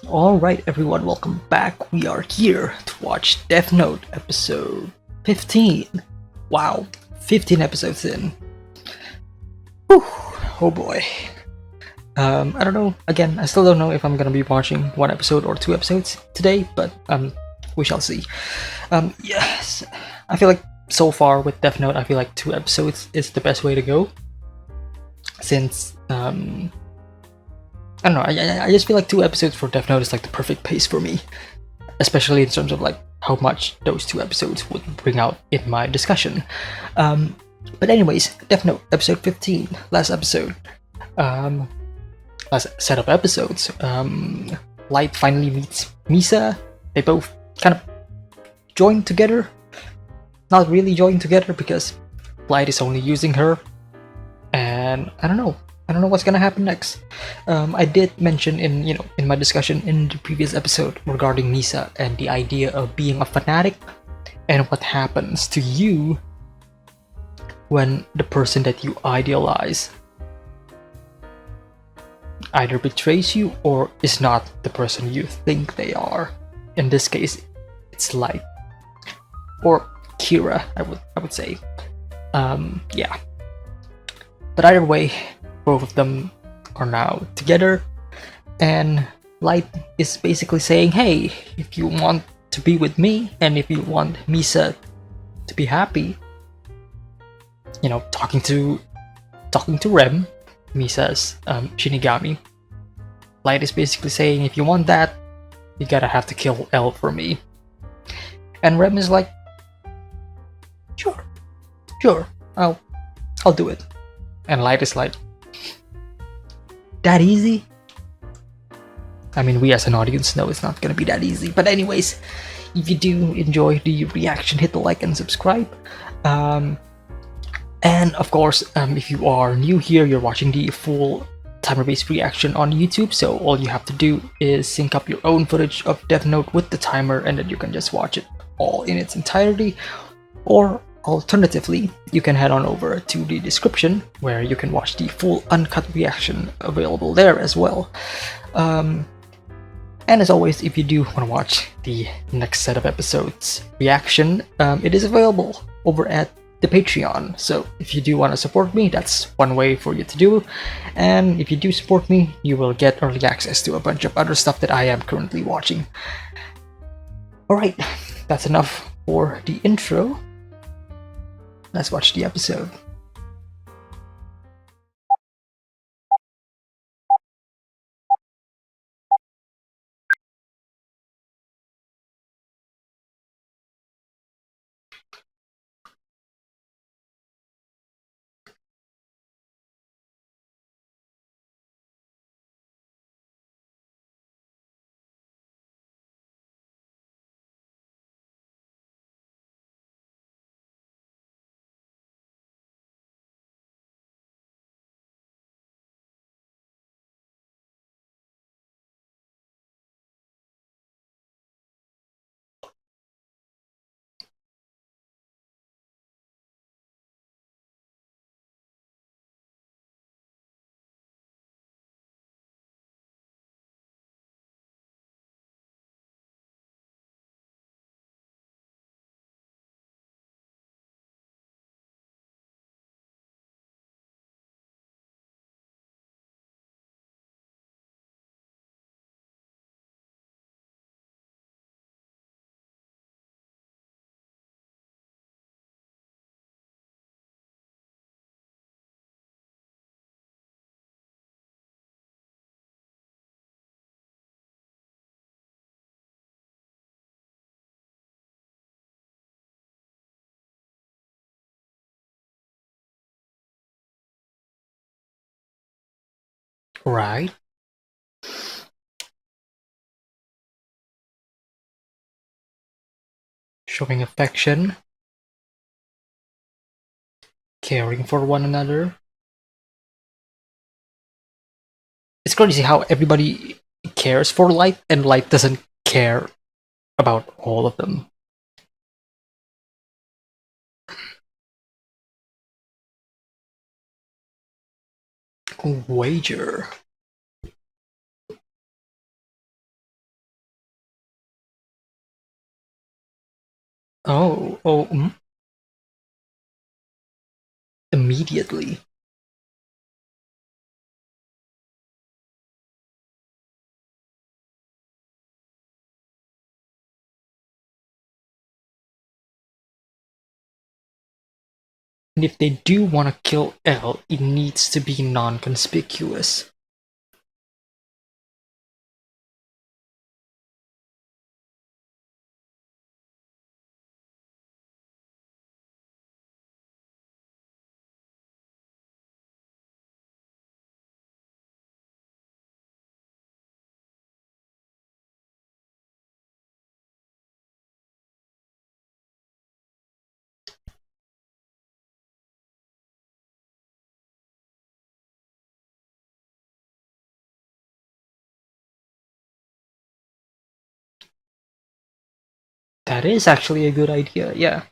Alright everyone, welcome back. We are here to watch Death Note episode 15. Wow, 15 episodes in. Whew, oh boy. I don't know, again, I still don't know if I'm gonna be watching one episode or two episodes today, but we shall see. Yes, I feel like so far with Death Note, I feel like 2 episodes is the best way to go. Since, I don't know, I just feel like 2 episodes for Death Note is like the perfect pace for me. Especially in terms of like how much those 2 episodes would bring out in my discussion. But anyways, Death Note episode 15, last episode, last set of episodes. Light finally meets Misa. They both kind of join together. Not really join together because Light is only using her, and I don't know what's gonna happen next. I did mention in my discussion in the previous episode regarding Misa and the idea of being a fanatic and what happens to you when the person that you idealize either betrays you or is not the person you think they are. In this case, it's Light or Kira, I would say. Yeah. But either way, both of them are now together, and Light is basically saying, hey, if you want to be with me and if you want Misa to be happy, talking to Rem, Misa's Shinigami, Light is basically saying, if you want that, you gotta have to kill L for me. And Rem is like, sure, I'll do it. And Light is like, that easy? I mean, we as an audience know it's not gonna be that easy. But anyways, if you do enjoy the reaction, hit the like and subscribe. And of course, if you are new here, you're watching the full timer-based reaction on YouTube, so all you have to do is sync up your own footage of Death Note with the timer, and then you can just watch it all in its entirety. Or alternatively, you can head on over to the description where you can watch the full uncut reaction available there as well. And as always, if you do want to watch the next set of episodes reaction, it is available over at the Patreon. So if you do want to support me, that's one way for you to do. And if you do support me, you will get early access to a bunch of other stuff that I am currently watching. Alright, that's enough for the intro. Let's watch the episode. Right. Showing affection, caring for one another. It's crazy how everybody cares for Light and Light doesn't care about all of them. Wager. Oh, immediately. And if they do want to kill L, it needs to be non-conspicuous. That is actually a good idea, yeah.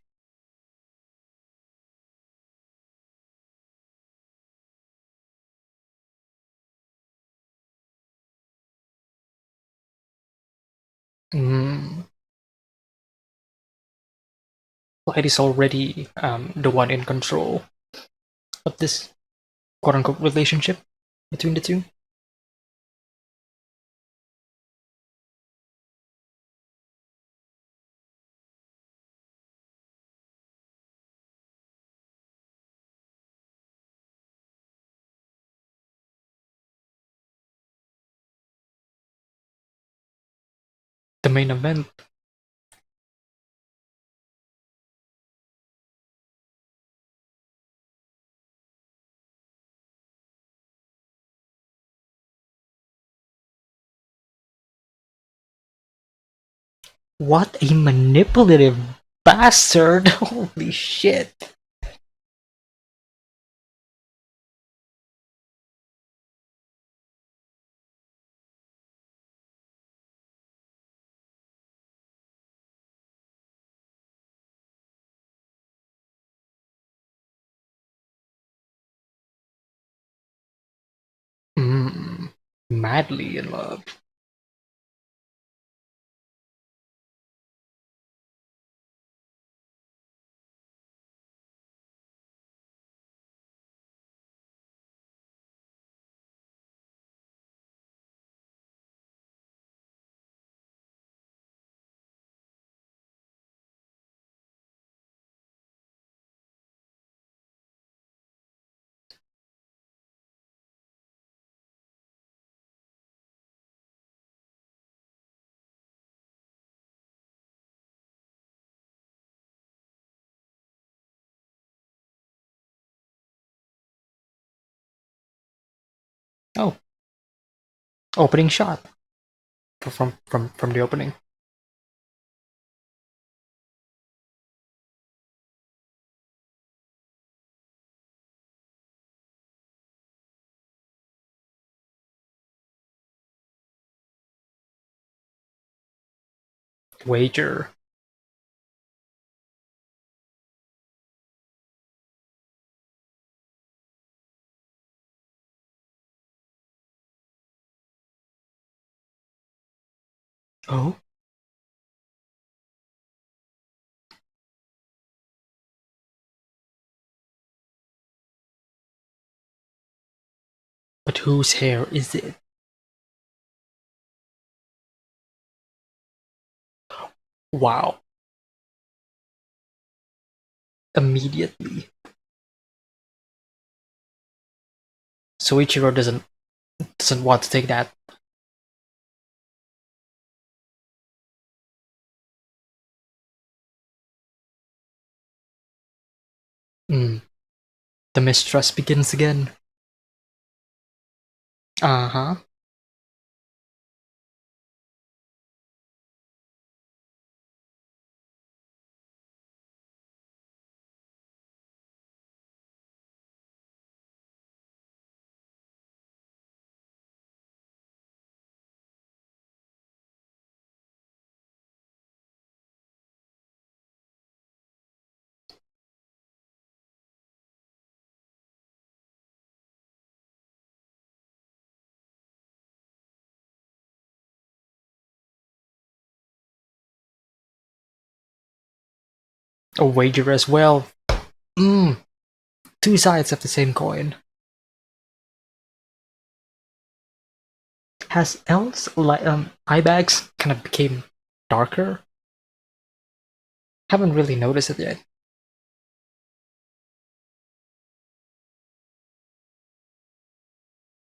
Mm. Light is already the one in control of this quote-unquote relationship between the two. The main event. What a manipulative bastard! Holy shit! Mm. Madly in love. Oh, opening shot from the opening. Wager. Oh, but whose hair is it? Wow. Immediately. Soichiro doesn't want to take that. Mm. The mistrust begins again. Uh-huh. a wager as well. Two sides of the same coin. Has L's eye bags kind of became darker? Haven't really noticed it yet.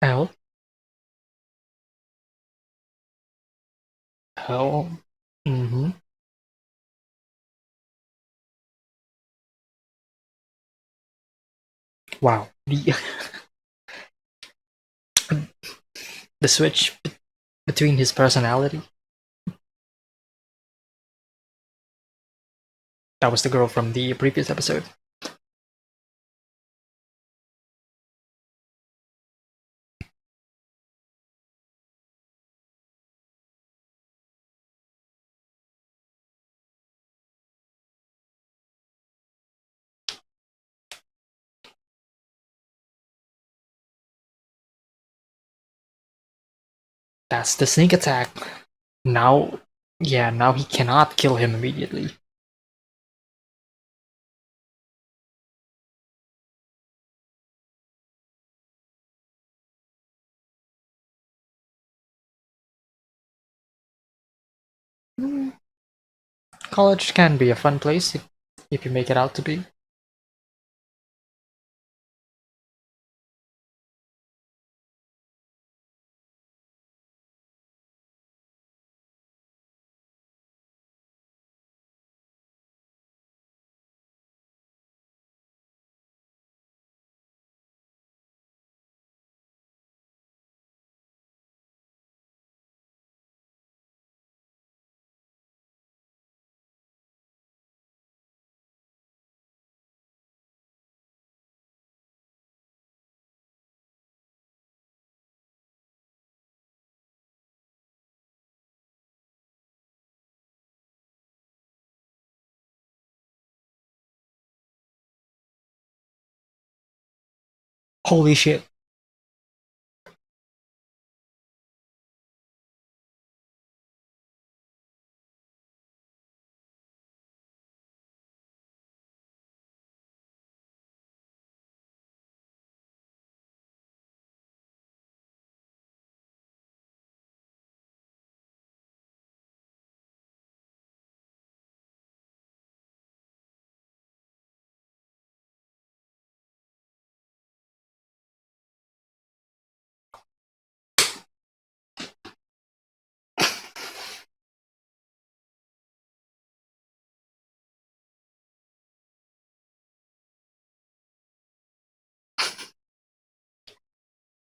L? L? Mm-hmm. Wow. The switch between his personality. That was the girl from the previous episode. That's the sneak attack. Now, yeah, now he cannot kill him immediately. College can be a fun place if you make it out to be. Holy shit.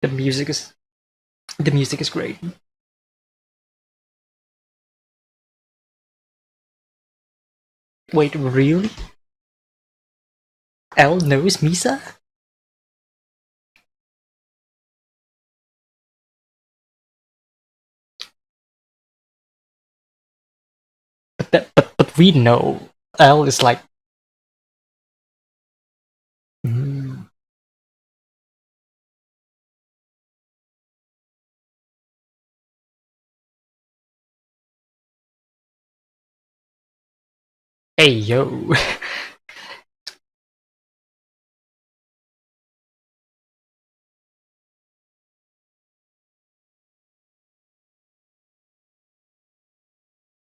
The music is great. Wait, really? L knows Misa? But we know L is like mm, hey yo.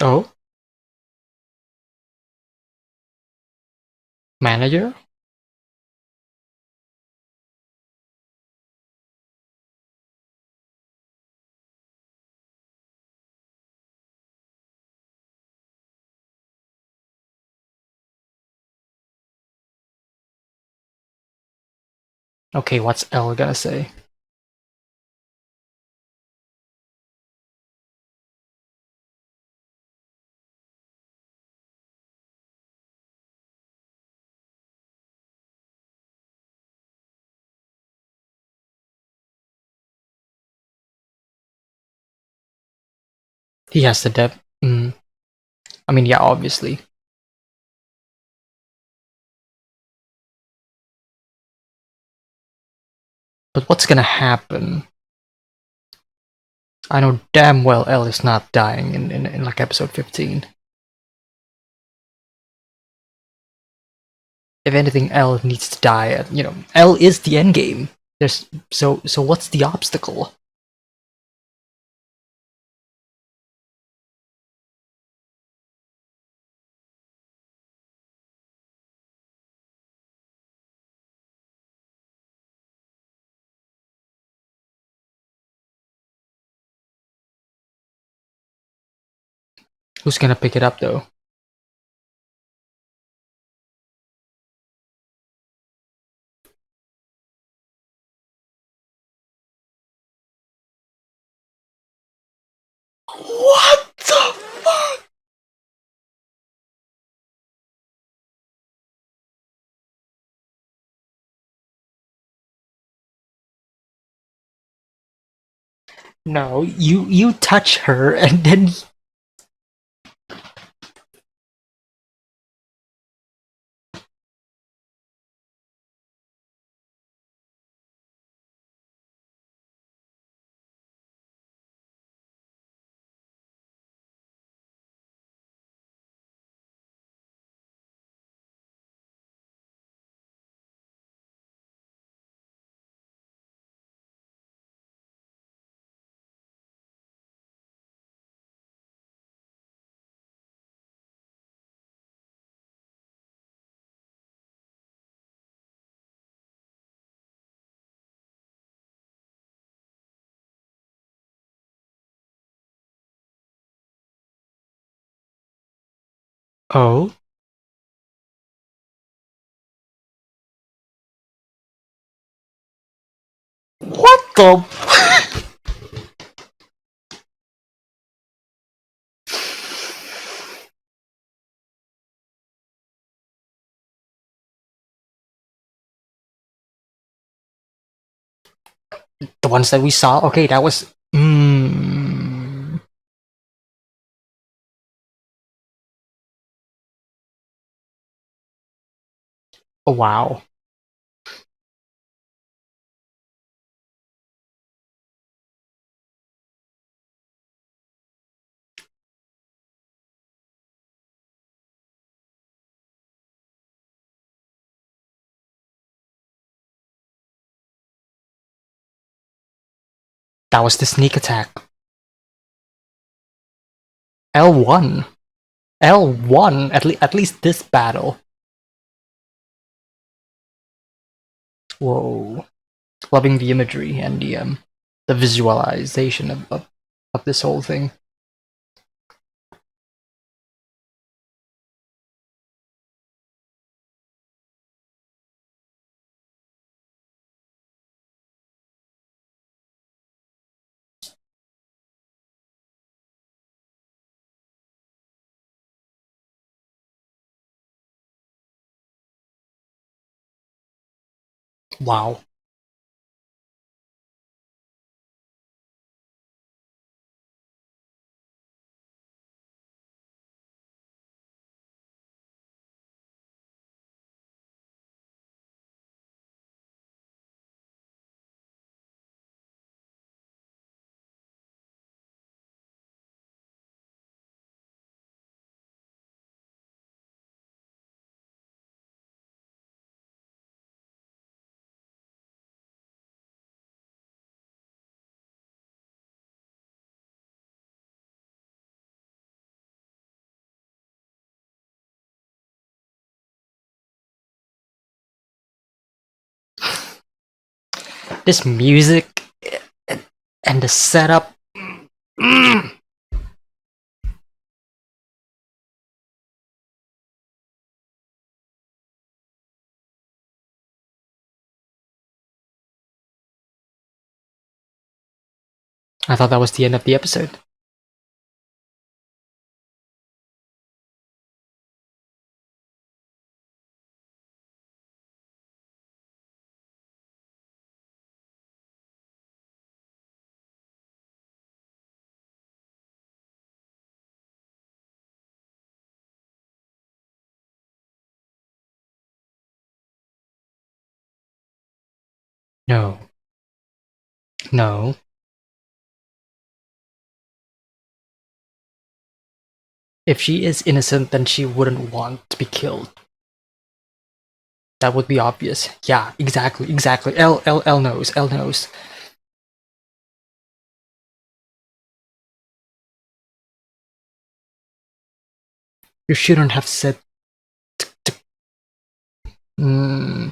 Oh, manager? Okay, what's L gonna say? He has the depth. I mean, yeah, obviously. But what's gonna happen? I know damn well L is not dying in like episode 15. If anything, L needs to die. You know, L is the end game. There's so what's the obstacle? Who's gonna pick it up though? What the fuck? No, you touch her and then oh, what the? The ones that we saw. Okay, that was. Oh, wow. That was the sneak attack. L won. L won at least this battle. Whoa. Loving the imagery and the visualization of this whole thing. Wow. This music and the setup. I thought that was the end of the episode. No. No. If she is innocent, then she wouldn't want to be killed. That would be obvious. Yeah, exactly. L knows. L knows. You shouldn't have said. Mm,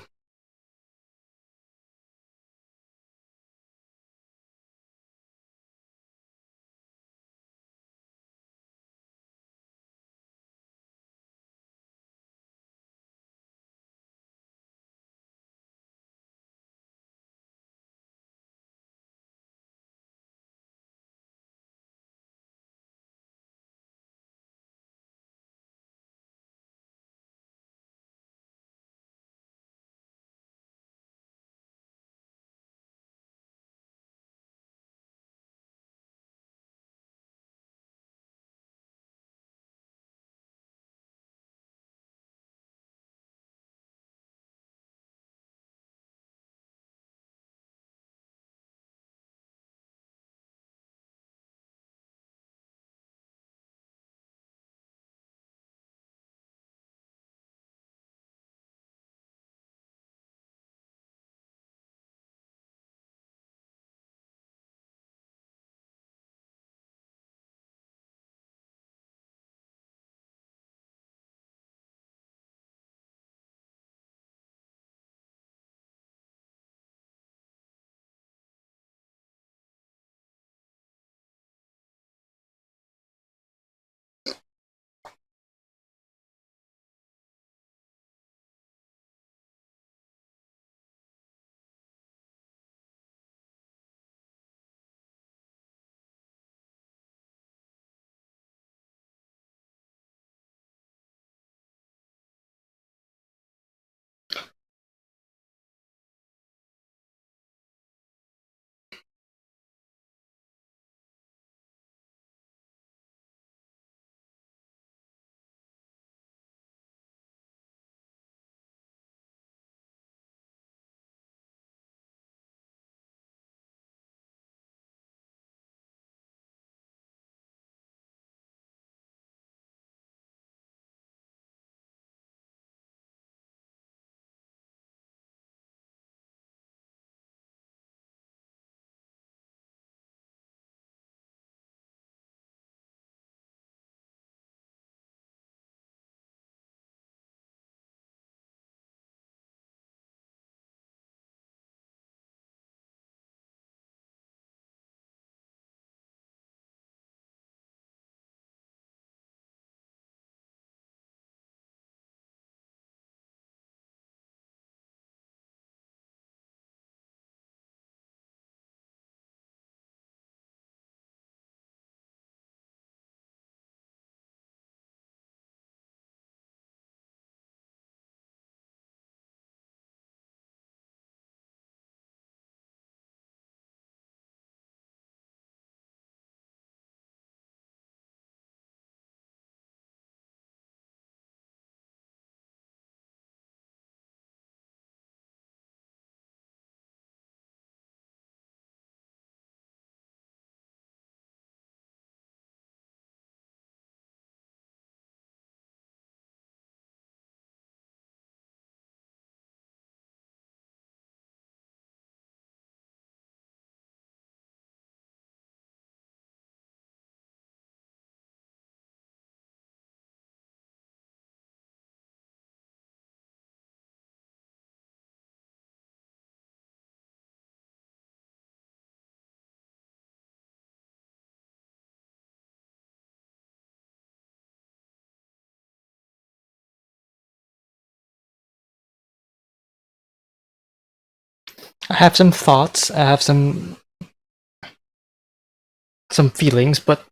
I have some thoughts. I have some feelings, but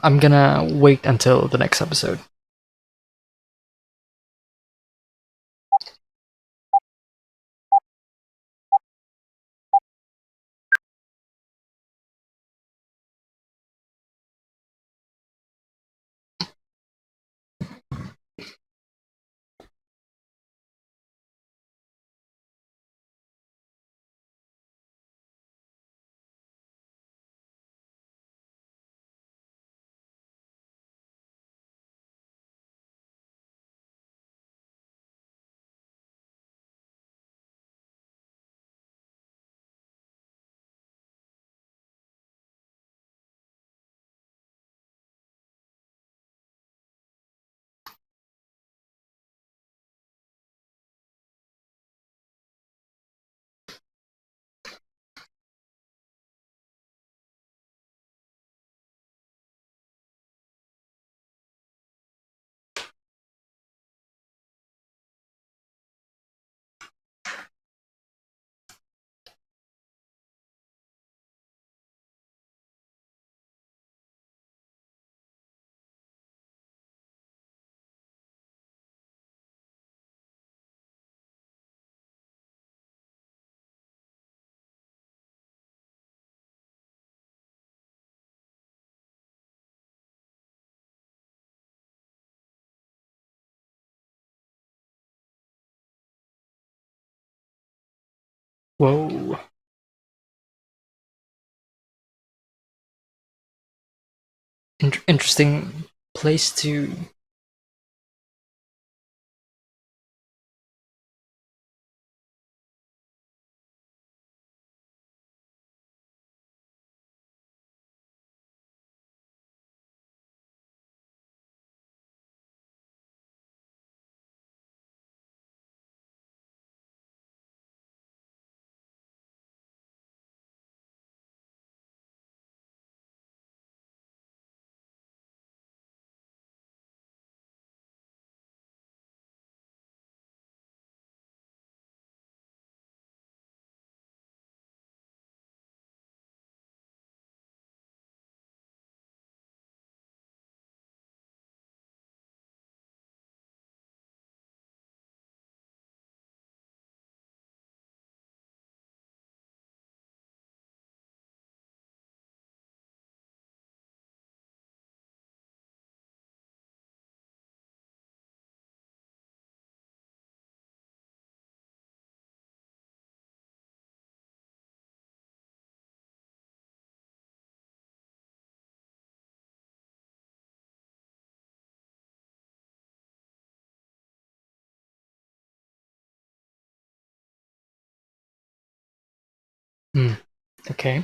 I'm gonna wait until the next episode. Whoa. Interesting place to. Hmm. Okay.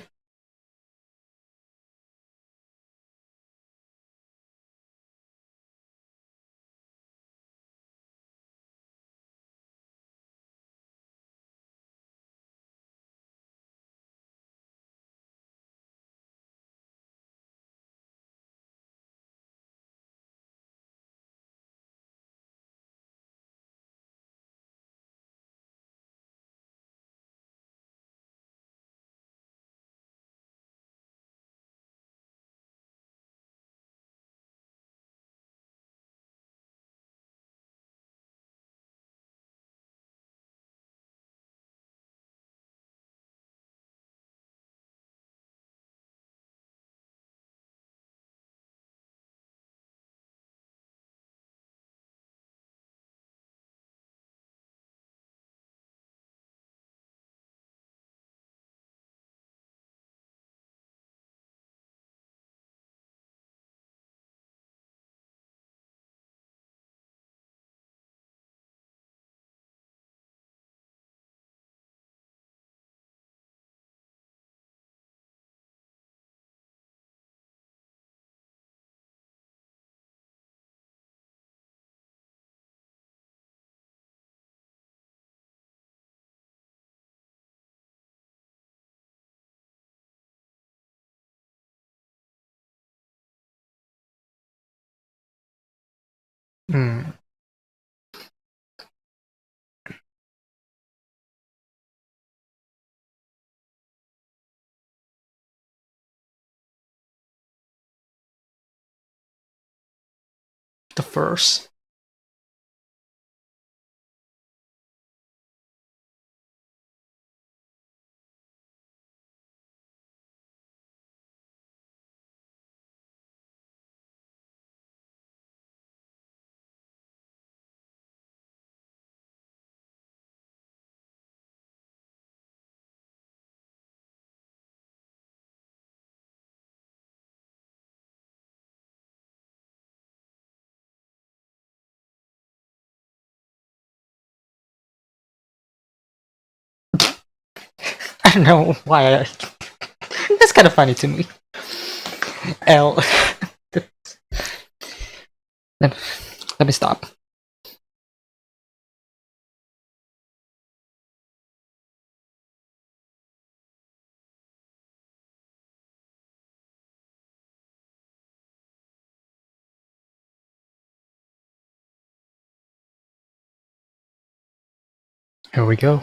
Hmm. The first. I don't know why. That's kind of funny to me. L. let, let me stop. Here we go.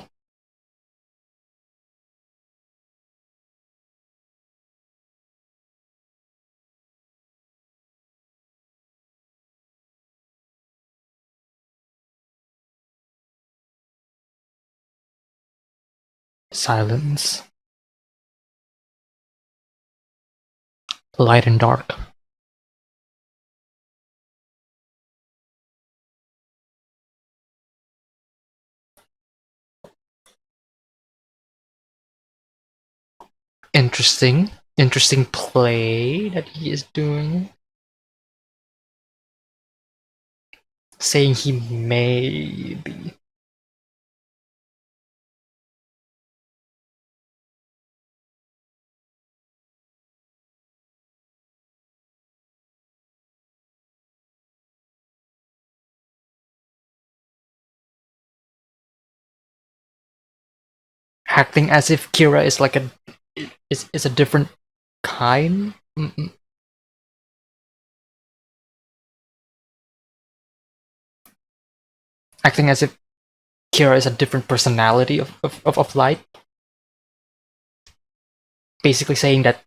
Silence. Light and dark. Interesting play that he is doing. Saying he may be. Acting as if Kira is like is a different kind. Acting as if Kira is a different personality of Light. Basically saying that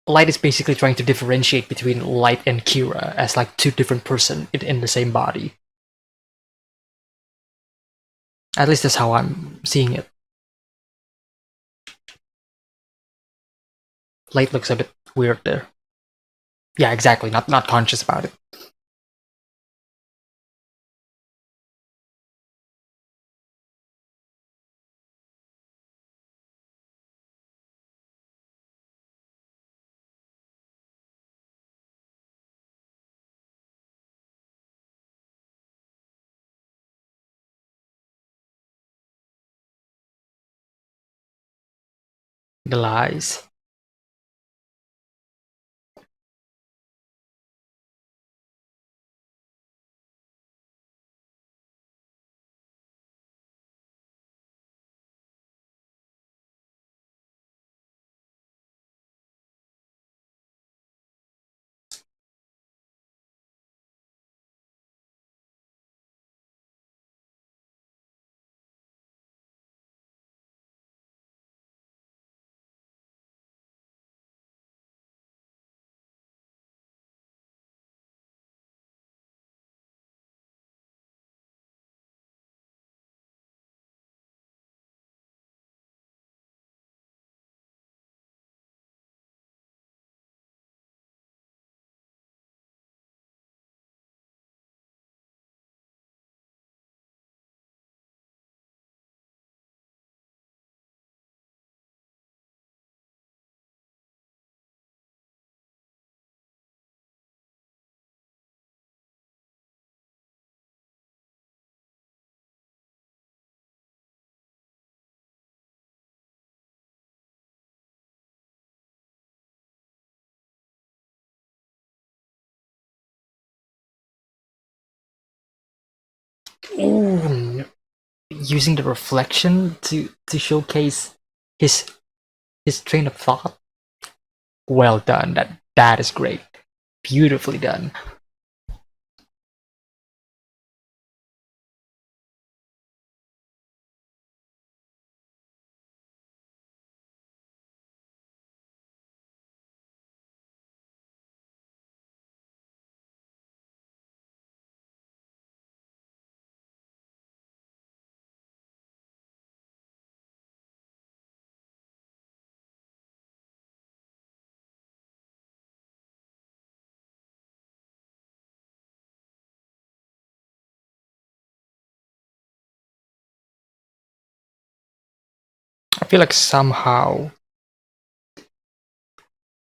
Light is basically trying to differentiate between Light and Kira as like two different person in the same body. At least that's how I'm seeing it. Light looks a bit weird there. Yeah, exactly. Not conscious about it. The lies. Ooh, using the reflection to showcase his train of thought. Well done. That is great. Beautifully done. I feel like somehow,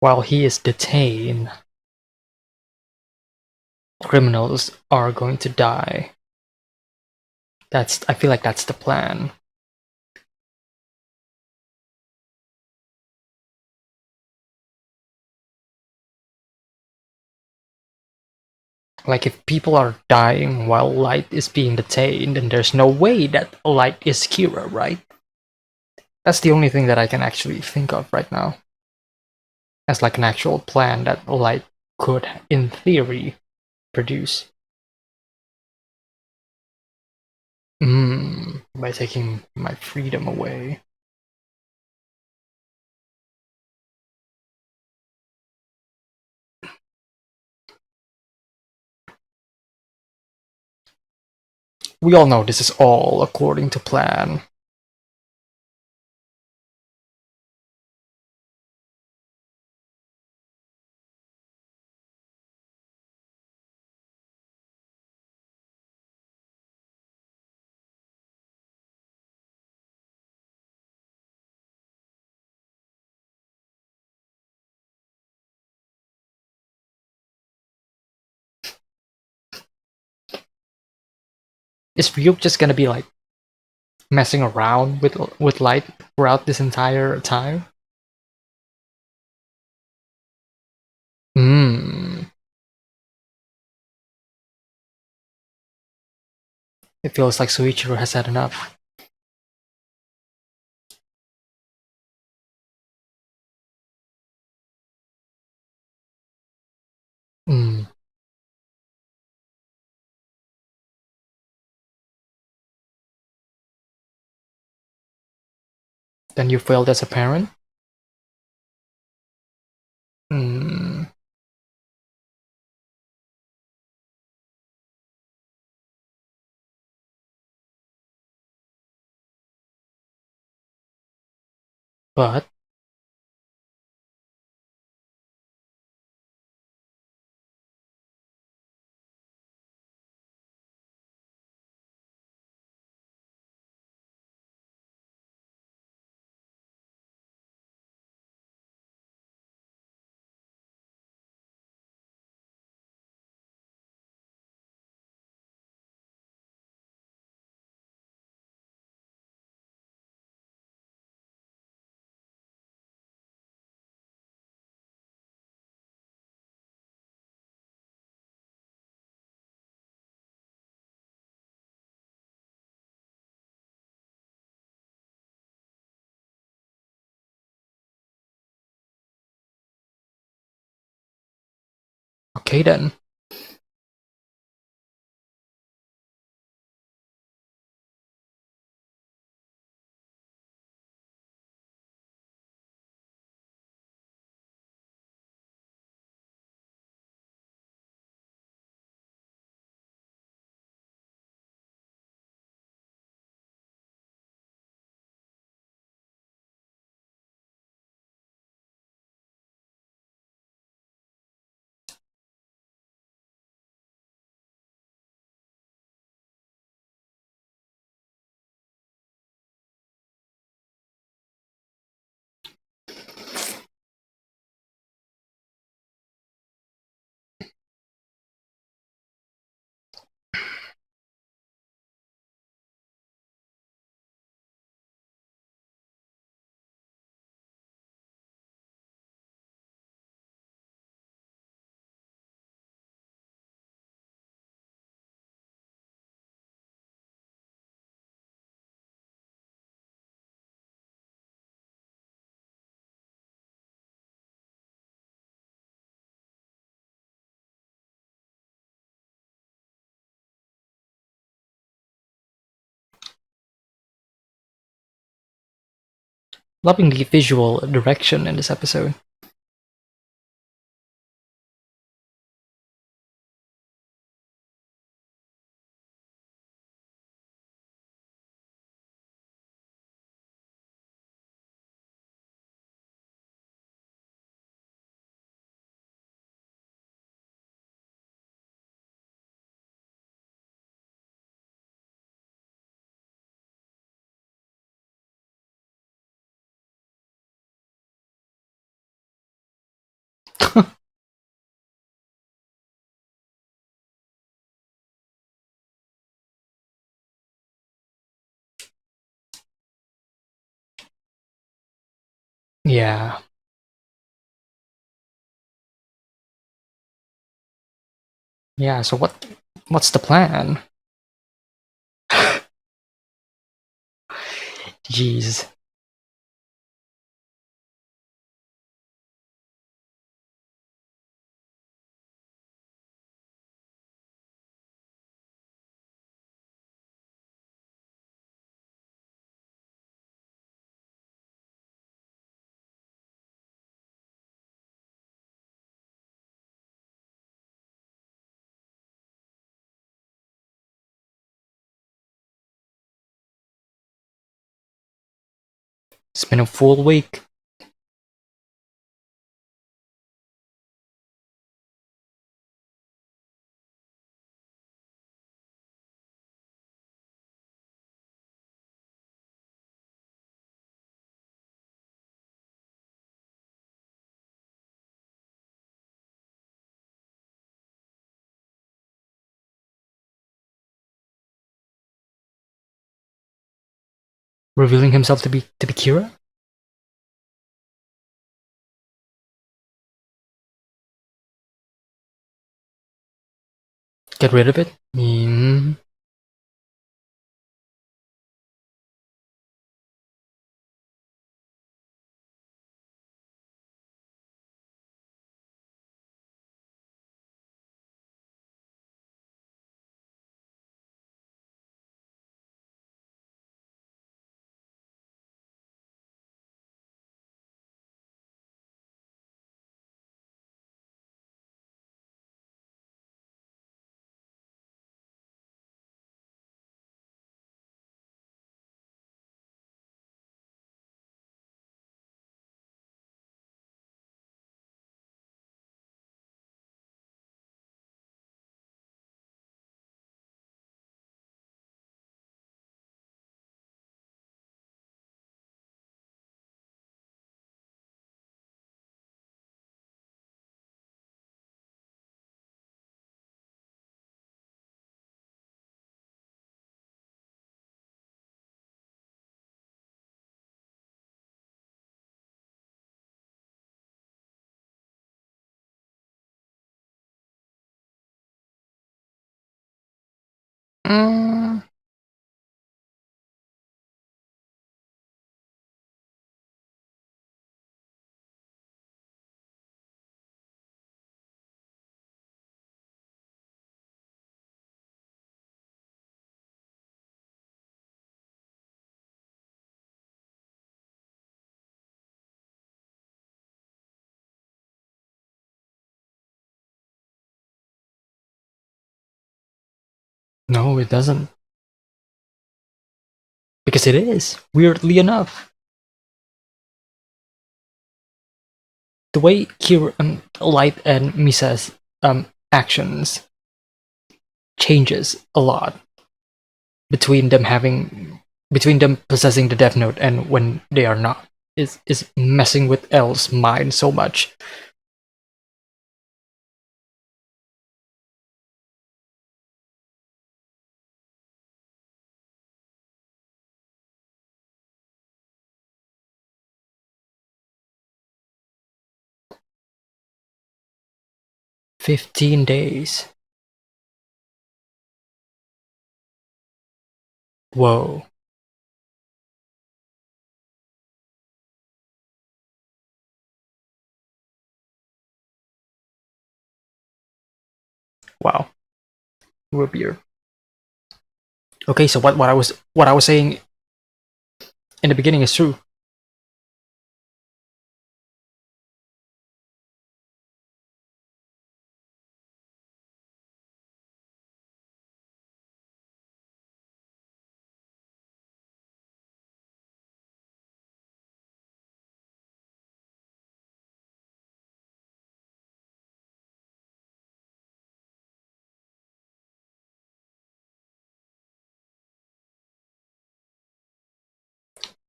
while he is detained, criminals are going to die. I feel like that's the plan. Like if people are dying while Light is being detained, then there's no way that Light is Kira, right? That's the only thing that I can actually think of right now. As like an actual plan that Light could, in theory, produce. By taking my freedom away. We all know this is all according to plan. Is Ryuk just gonna be like messing around with Light throughout this entire time? Hmm. It feels like Suichiro has had enough. Hmm. Then you failed as a parent? Hmm. But okay then. Loving the visual direction in this episode. Yeah. Yeah, so what's the plan? Jeez. It's been a full week. revealing himself to be Kira? Get rid of it? Mm. No, it doesn't. Because it is, weirdly enough. The way Kira, Light and Misa's actions changes a lot between them possessing the Death Note and when they are not is messing with L's mind so much. $15. Whoa. Wow. We're beer. Okay, so what I was saying in the beginning is true.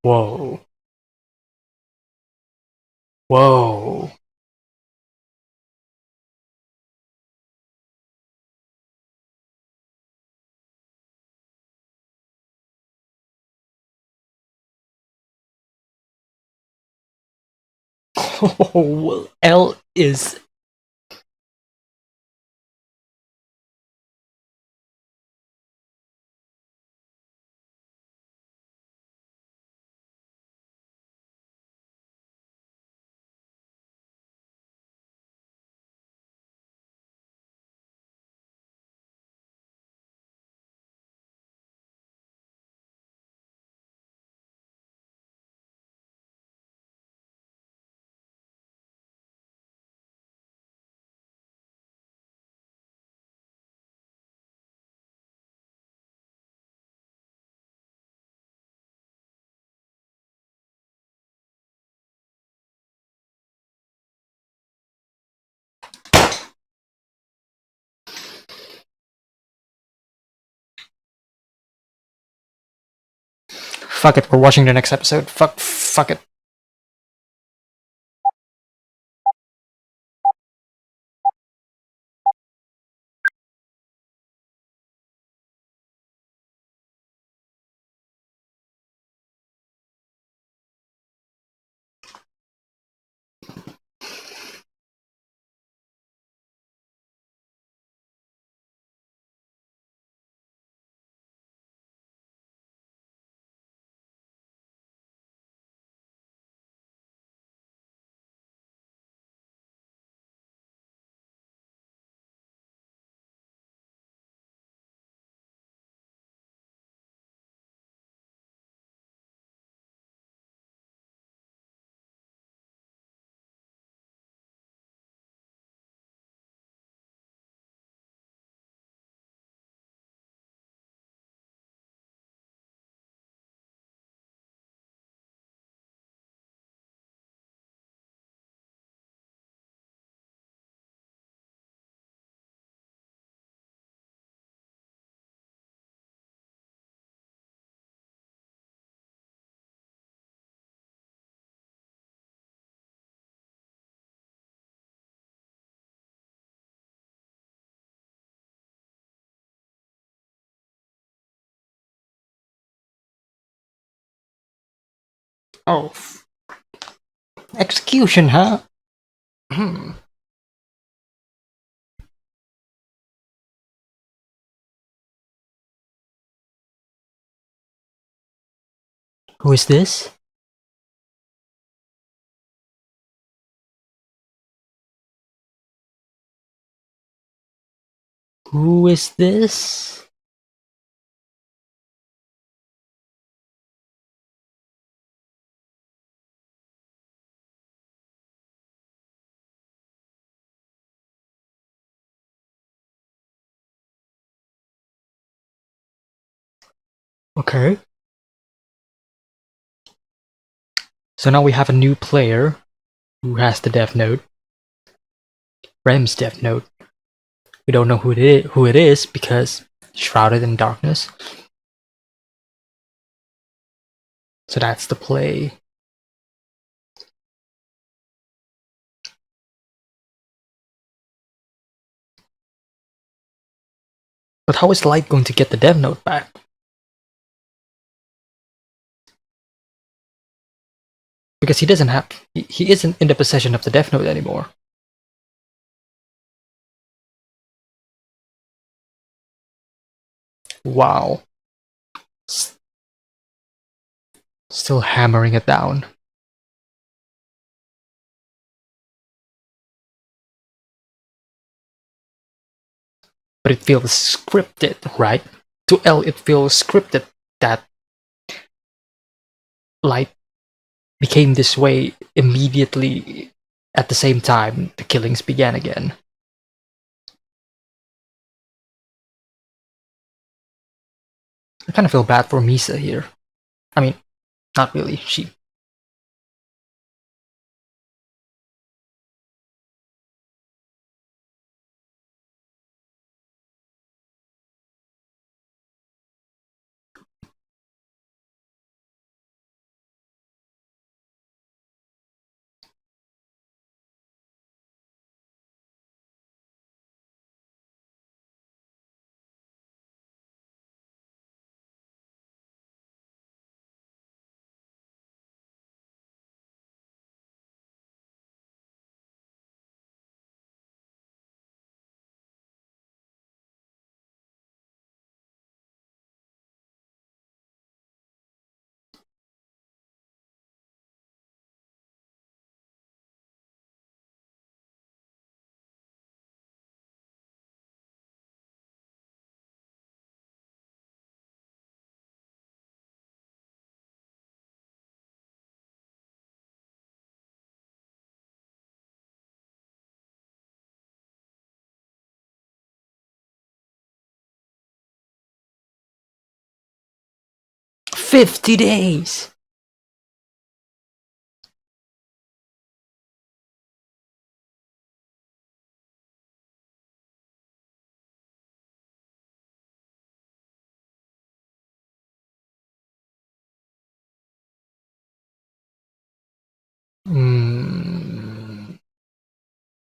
Whoa. Whoa. Oh, L is fuck it. We're watching the next episode. Fuck it. Oh, execution, huh? Hmm. Who is this? Who is this? Okay. So now we have a new player who has the Death Note. Rem's Death Note. We don't know who it is because shrouded in darkness. So that's the play. But how is Light going to get the Death Note back? Because he doesn't have... He isn't in the possession of the Death Note anymore. Wow. Still hammering it down. But it feels scripted, right? To L, it feels scripted that Light became this way immediately at the same time the killings began again. I kind of feel bad for Misa here. I mean, not really. She... 50 days!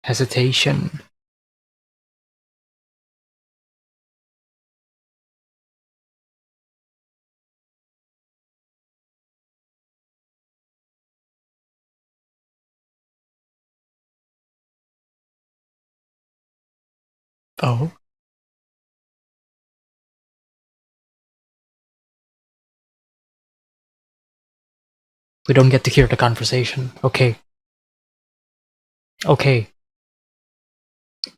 Hesitation. Oh? We don't get to hear the conversation. Okay. Okay.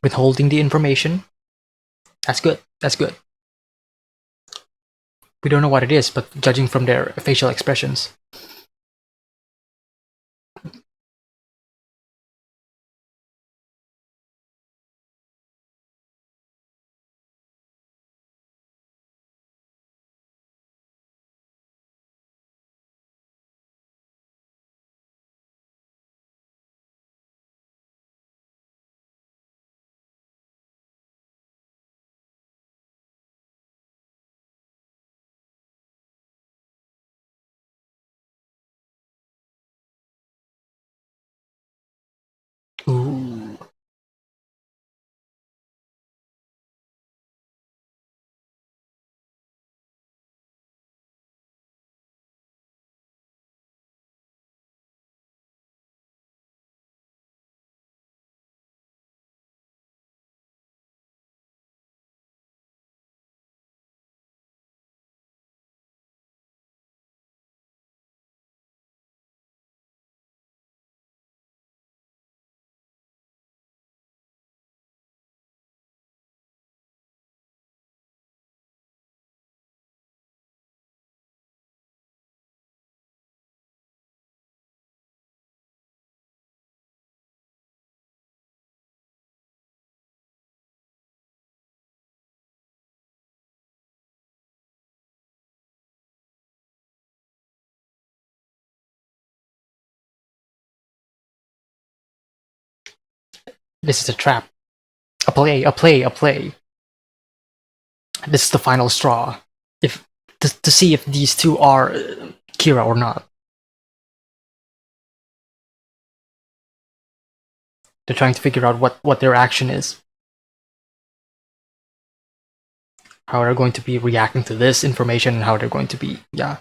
Withholding the information. That's good. That's good. We don't know what it is, but judging from their facial expressions. This is a trap. A play, a play, a play. This is the final straw. If to see if these two are Kira or not. They're trying to figure out what their action is. How they're going to be reacting to this information and how they're going to be, yeah.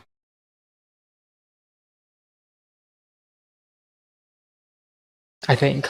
I think.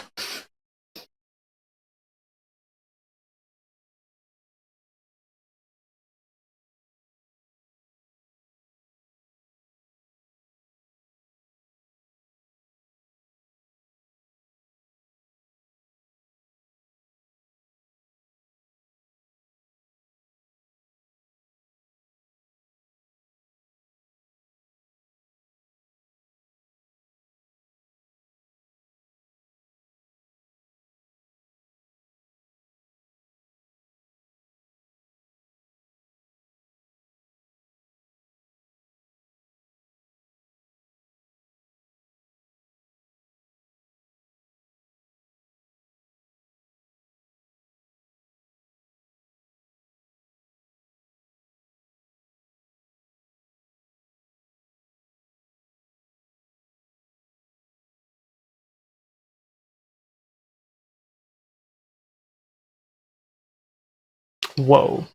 Whoa.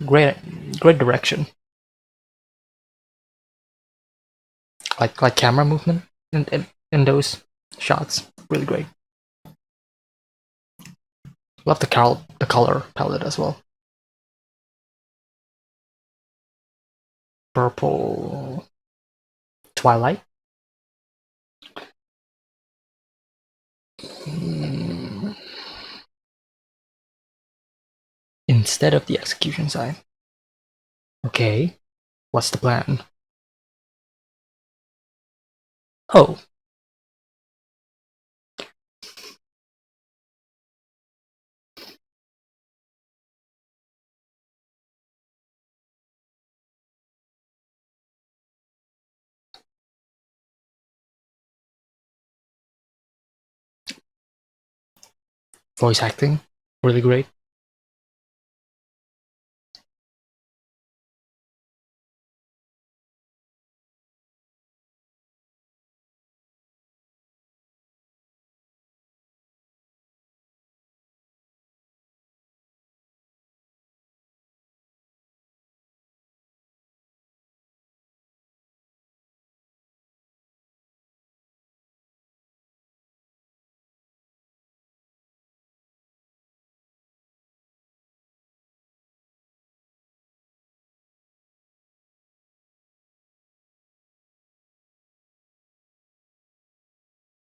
Great direction. Like camera movement in those shots. Really great. Love the color palette as well. Purple Twilight. Instead of the execution side. Okay. What's the plan? Oh. Voice acting. Really great.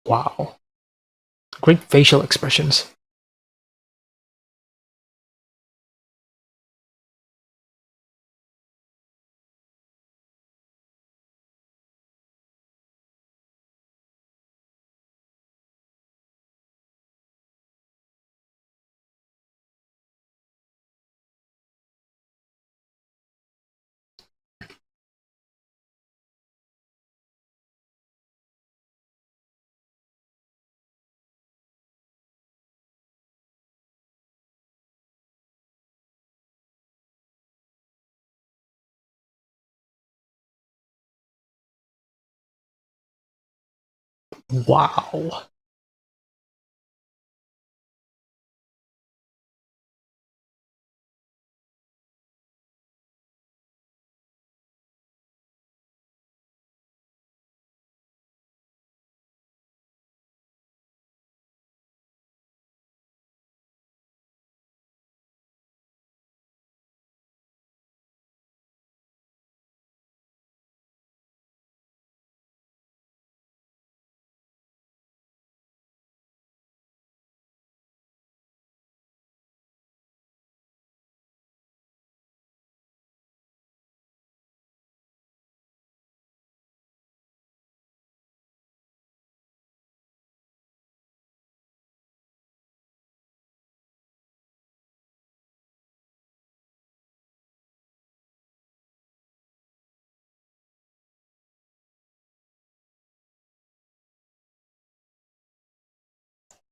Wow. Great facial expressions. Wow.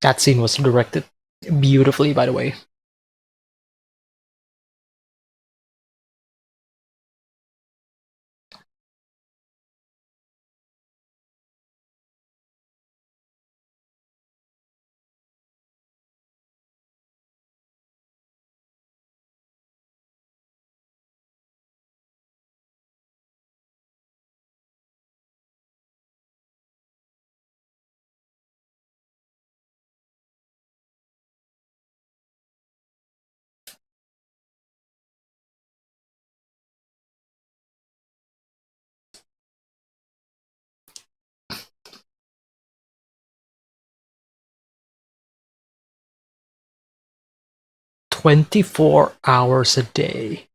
That scene was directed beautifully, by the way. "24 hours a day."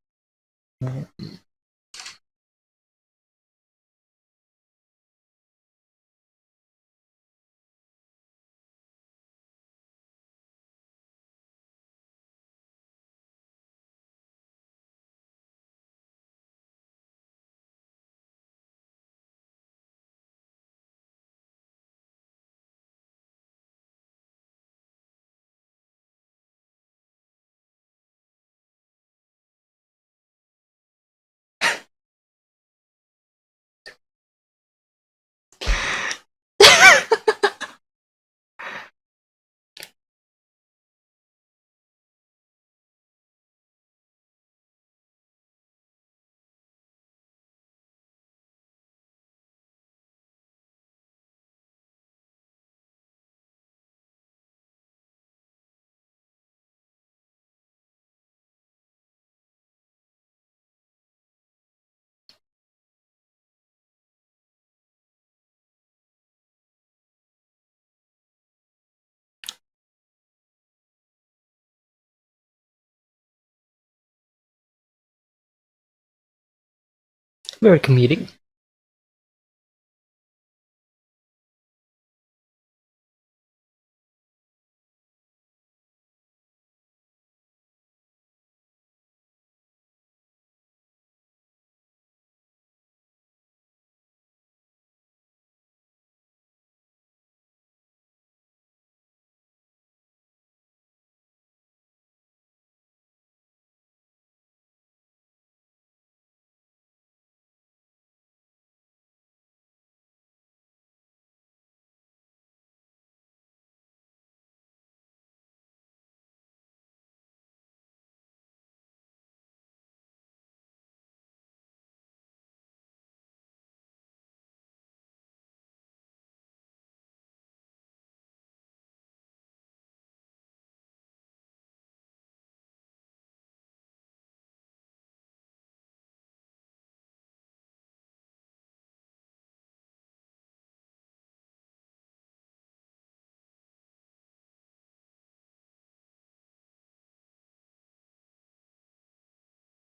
Very comedic.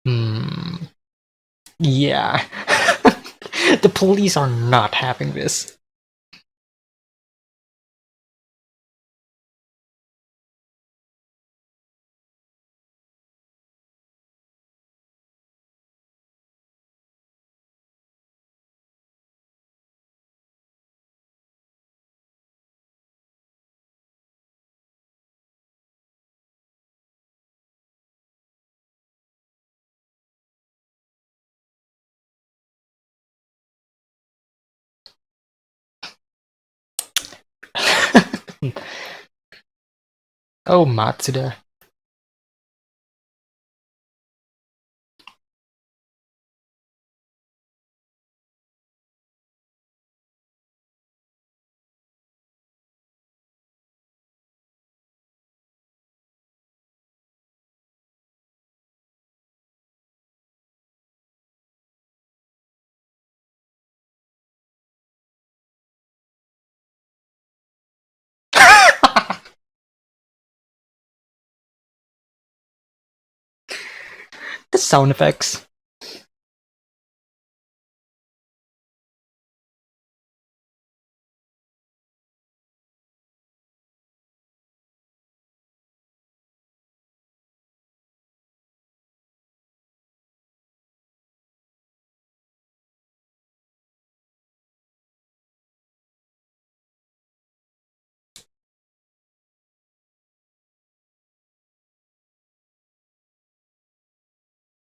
Hmm. Yeah. The police are not having this. Oh, Matsuda. The sound effects.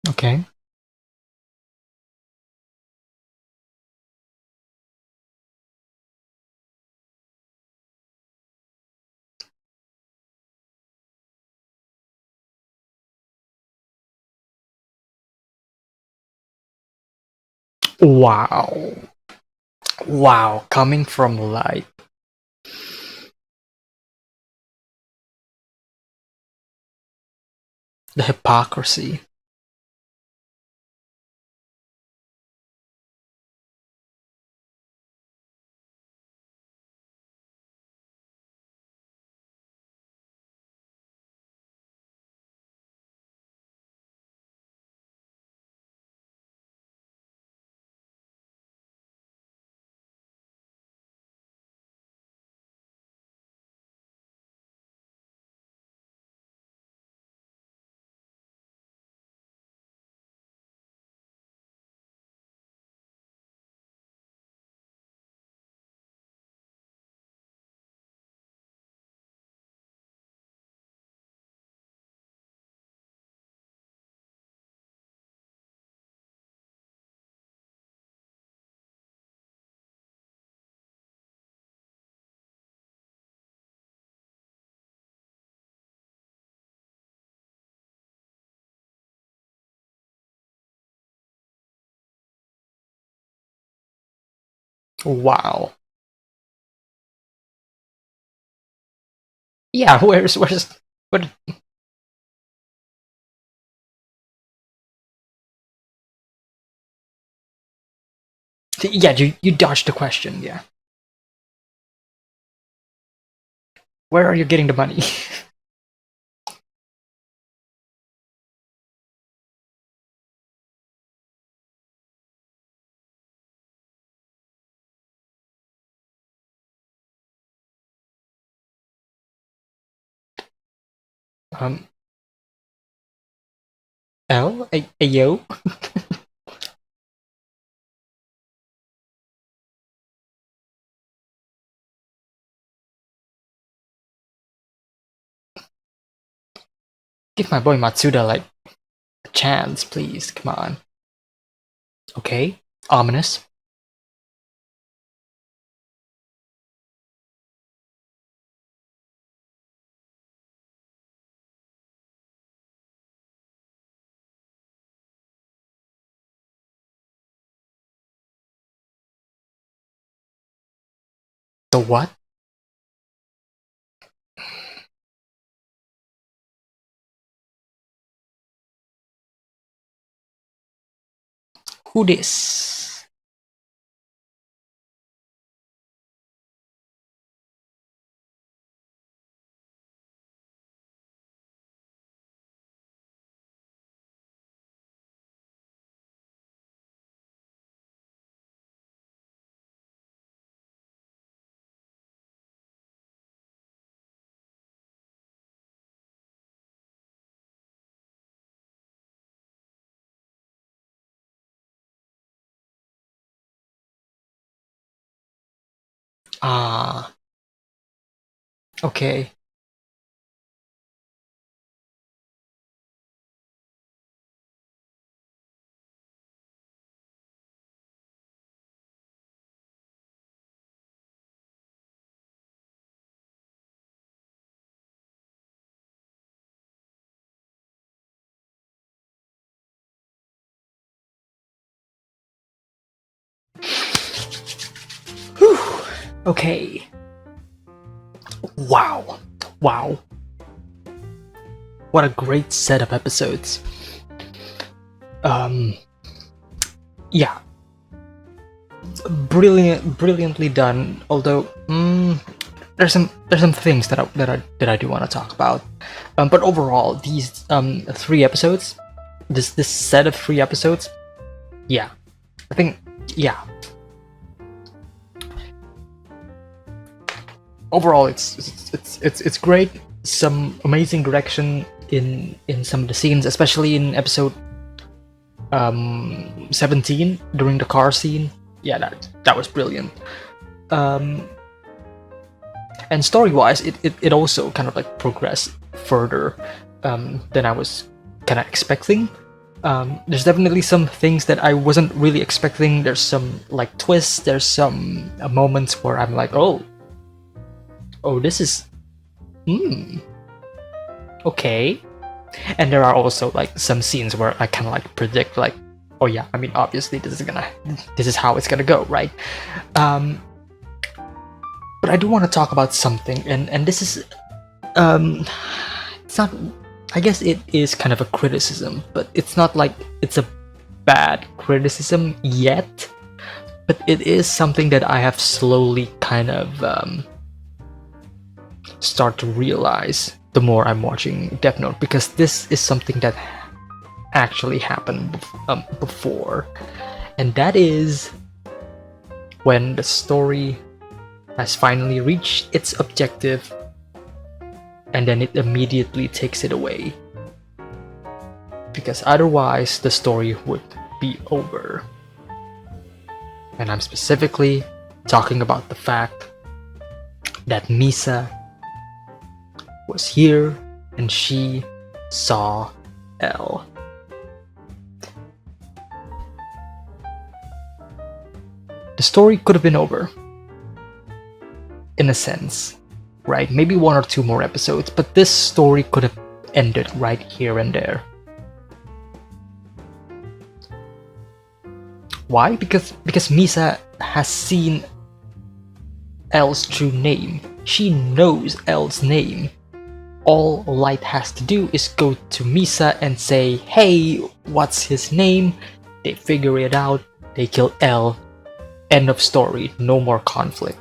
Okay. Wow. Wow. Coming from Light. The hypocrisy. Wow. Yeah, where's what yeah, you dodged the question, yeah. Where are you getting the money? um Ayo? Give my boy Matsuda like a chance, please. Come on. Okay. Ominous. The what? Who this? Ah, okay. Whew. Okay. Wow. Wow. What a great set of episodes. Yeah. Brilliantly done. Although, there's some things that I do want to talk about. But overall, these 3 episodes, this set of 3 episodes, yeah, I think, yeah. Overall, it's great. Some amazing direction in some of the scenes, especially in episode 17 during the car scene. Yeah, that was brilliant. And story-wise, it also kind of like progressed further than I was kind of expecting. There's definitely some things that I wasn't really expecting. There's some like twists. There's some moments where I'm like, oh, this is, okay. And there are also like some scenes where I kind of like predict like, oh yeah, I mean obviously this is how it's gonna go, right? But I do want to talk about something, and this is it's not, I guess it is kind of a criticism, but it's not like it's a bad criticism yet, but it is something that I have slowly kind of start to realize the more I'm watching Death Note, because this is something that actually happened before, and that is when the story has finally reached its objective and then it immediately takes it away, because otherwise the story would be over. And I'm specifically talking about the fact that Misa was here and she saw L. The story could have been over, in a sense, right? Maybe 1 or 2 more episodes, but this story could have ended right here and there. Why? Because Misa has seen L's true name. She knows L's name. All Light has to do is go to Misa and say, hey, what's his name? They figure it out, they kill L. End of story, no more conflict.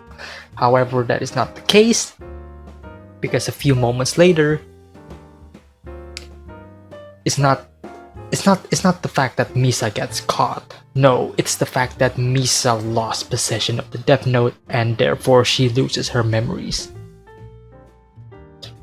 However, that is not the case, because a few moments later, it's not the fact that Misa gets caught. No, it's the fact that Misa lost possession of the Death Note and therefore she loses her memories.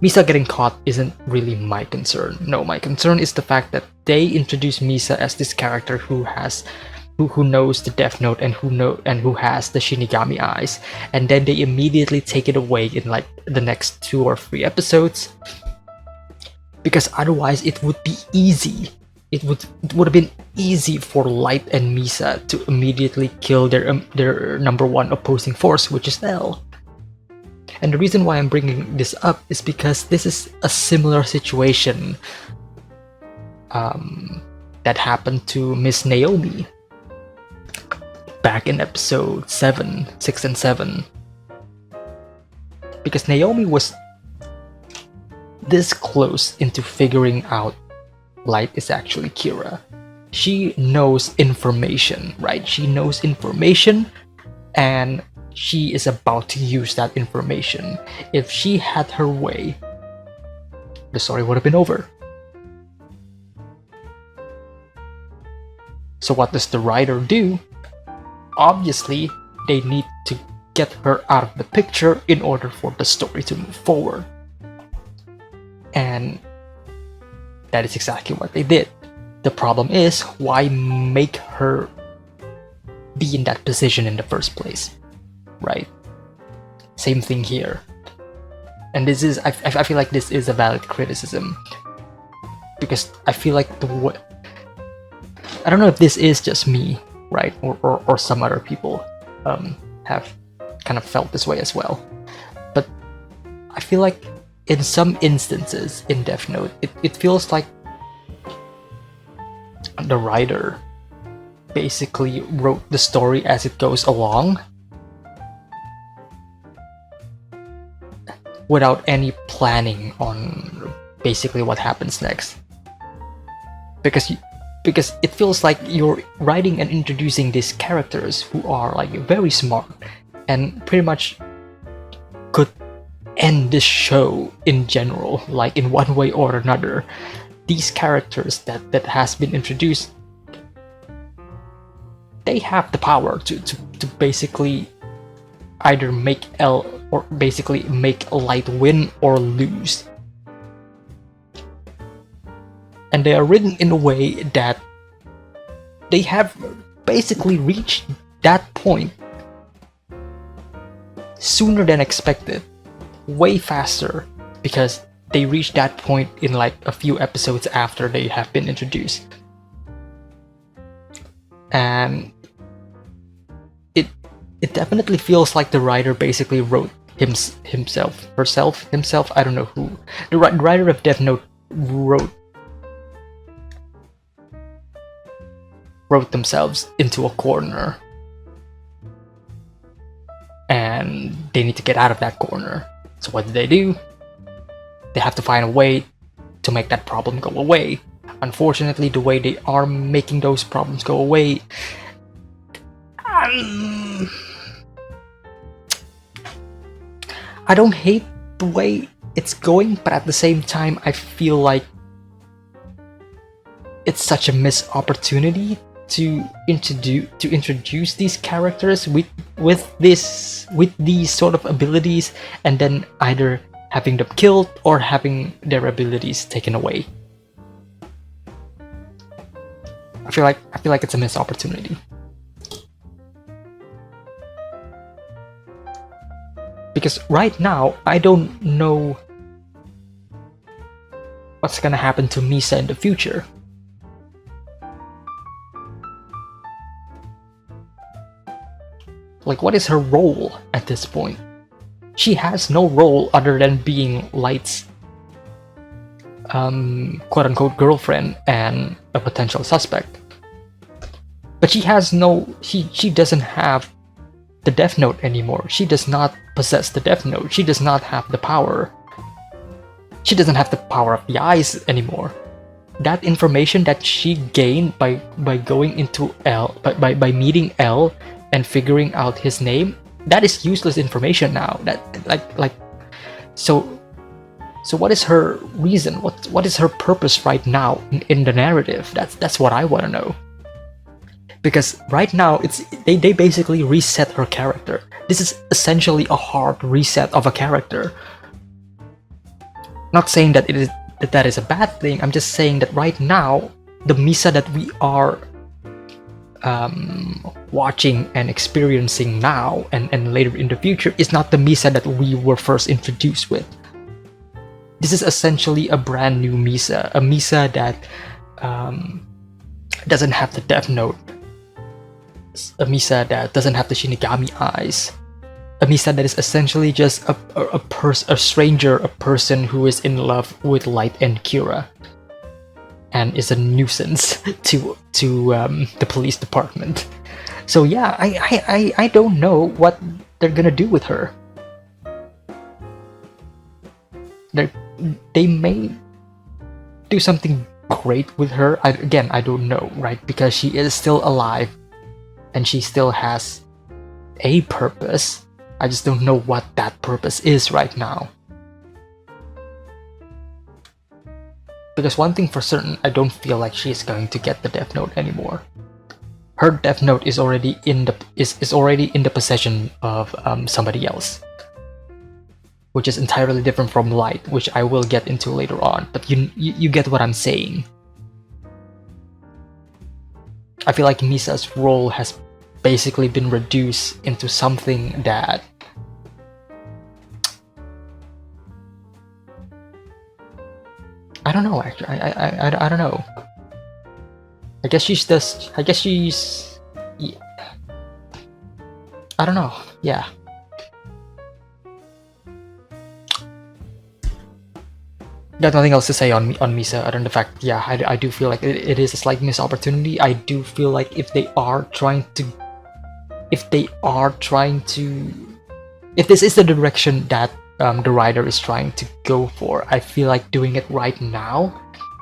Misa getting caught isn't really my concern. No, my concern is the fact that they introduce Misa as this character who knows the Death Note and who has the Shinigami eyes, and then they immediately take it away in like the next 2 or 3 episodes, because otherwise it would be easy. It would have been easy for Light and Misa to immediately kill their number 1 opposing force, which is L. And the reason why I'm bringing this up is because this is a similar situation that happened to Miss Naomi back in episode 6 and 7. Because Naomi was this close into figuring out Light is actually Kira. She knows information, right? She knows information, and she is about to use that information. If she had her way, the story would have been over. So what does the writer do? Obviously, they need to get her out of the picture in order for the story to move forward. And that is exactly what they did. The problem is, why make her be in that position in the first place? Right? Same thing here. And this is, I feel like this is a valid criticism, because I feel like I don't know if this is just me, right, or some other people have kind of felt this way as well, but I feel like in some instances in Death Note, it feels like the writer basically wrote the story as it goes along, without any planning on basically what happens next. Because it feels like you're writing and introducing these characters who are like very smart and pretty much could end this show in general, like in one way or another. These characters that has been introduced, they have the power to basically either make L or basically make Light win or lose. And they are written in a way that they have basically reached that point sooner than expected, way faster, because they reached that point in like a few episodes after they have been introduced. and it definitely feels like the writer basically wrote himself, I don't know who. The writer of Death Note wrote themselves into a corner, and they need to get out of that corner. So what do? They have to find a way to make that problem go away. Unfortunately, the way they are making those problems go away, I don't hate the way it's going, but at the same time, I feel like it's such a missed opportunity to introduce these characters with these sort of abilities, and then either having them killed or having their abilities taken away. I feel like it's a missed opportunity. Because right now, I don't know what's gonna happen to Misa in the future. Like, what is her role at this point? She has no role other than being Light's quote-unquote girlfriend and a potential suspect. But she doesn't have the Death Note anymore. She does not possess the Death Note. She does not have the power. She doesn't have the power of the eyes anymore. That information that she gained by going into L, by meeting L and figuring out his name, that is useless information now. So what is her reason? What is her purpose right now in the narrative? That's what I want to know. Because right now they basically reset her character. This is essentially a hard reset of a character. Not saying that that is a bad thing. I'm just saying that right now, the Misa that we are watching and experiencing now and later in the future is not the Misa that we were first introduced with. This is essentially a brand new Misa, a Misa that doesn't have the Death Note, a Misa that doesn't have the Shinigami eyes, a Misa that is essentially just a stranger, a person who is in love with Light and Kira, and is a nuisance to the police department. So yeah, I don't know what they're gonna do with her. They may do something great with her. I don't know, right? Because she is still alive and she still has a purpose. I just don't know what that purpose is right now. Because one thing for certain, I don't feel like she's going to get the Death Note anymore. Her Death Note is already in the possession of somebody else, which is entirely different from Light, which I will get into later on. But you get what I'm saying. I feel like Misa's role has basically been reduced into something that I don't know. Actually, I don't know. I guess she's yeah. I don't know. Yeah. Got nothing else to say on Misa other than the fact, yeah, I do feel like it is a slight missed opportunity. I do feel like if this is the direction that the writer is trying to go for, I feel like doing it right now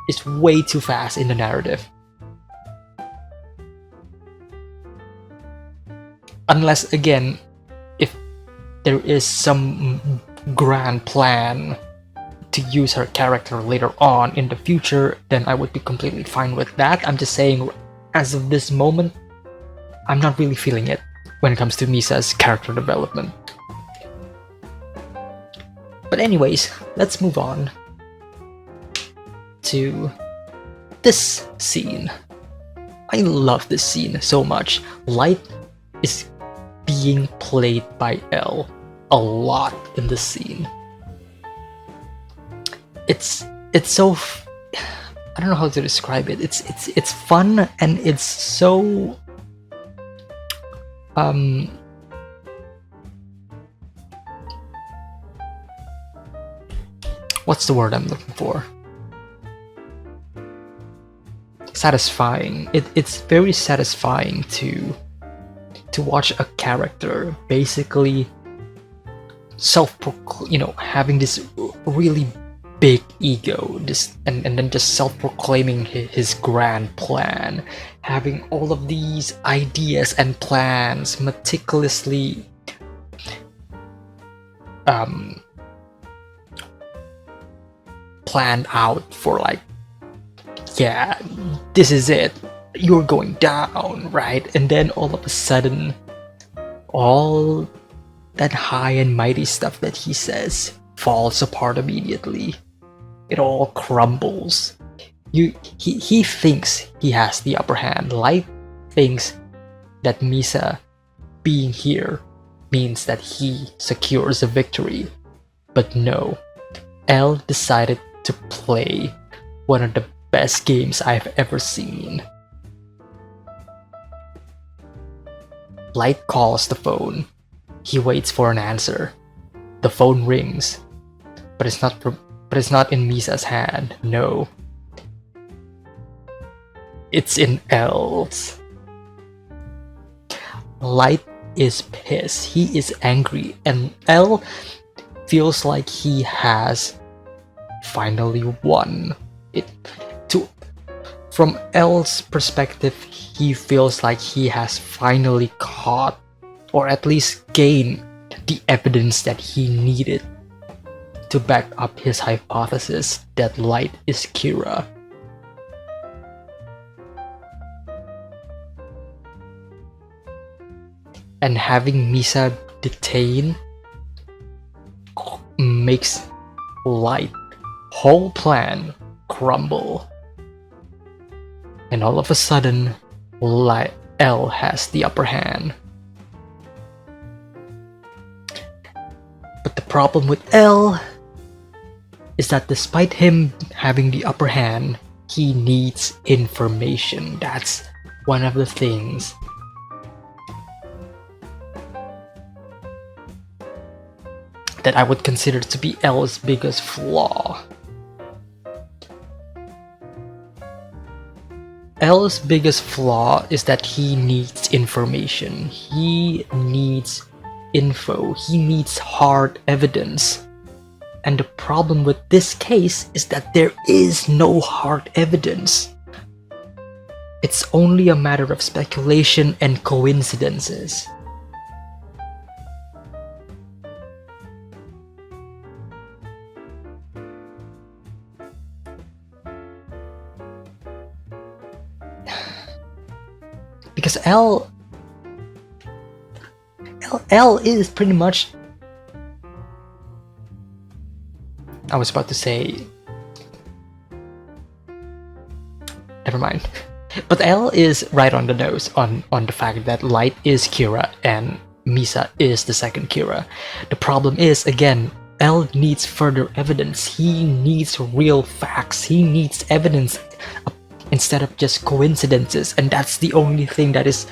is way too fast in the narrative. Unless, again, if there is some grand plan to use her character later on in the future, then I would be completely fine with that. I'm just saying, as of this moment, I'm not really feeling it when it comes to Misa's character development. But anyways, let's move on to this scene. I love this scene so much. Light is being played by L a lot in this scene. It's so I don't know how to describe it. It's fun, and it's so what's the word I'm looking for? Satisfying. It's very satisfying to watch a character basically having this really big ego, and then just self-proclaiming his grand plan, having all of these ideas and plans meticulously planned out for, like, yeah, this is it, you're going down, right? And then all of a sudden, all that high and mighty stuff that he says falls apart immediately. It all crumbles. He thinks he has the upper hand. Light thinks that Misa being here means that he secures a victory. But no, L decided to play one of the best games I've ever seen. Light calls the phone. He waits for an answer. The phone rings, but it's not in Misa's hand. No, it's in L's. Light is pissed. He is angry, and L feels like he has finally won. From L's perspective, he feels like he has finally caught, or at least gained, the evidence that he needed to back up his hypothesis that Light is Kira. And having Misa detained makes Light whole plan crumble. And all of a sudden, L has the upper hand. But the problem with L is that despite him having the upper hand, he needs information. That's one of the things that I would consider to be L's biggest flaw. L's biggest flaw is that he needs information. He needs info. He needs hard evidence. And the problem with this case is that there is no hard evidence. It's only a matter of speculation and coincidences. Because L is pretty much, I was about to say, never mind. But L is right on the nose on the fact that Light is Kira and Misa is the second Kira. The problem is, again, L needs further evidence. He needs real facts. He needs evidence instead of just coincidences, and that's the only thing that is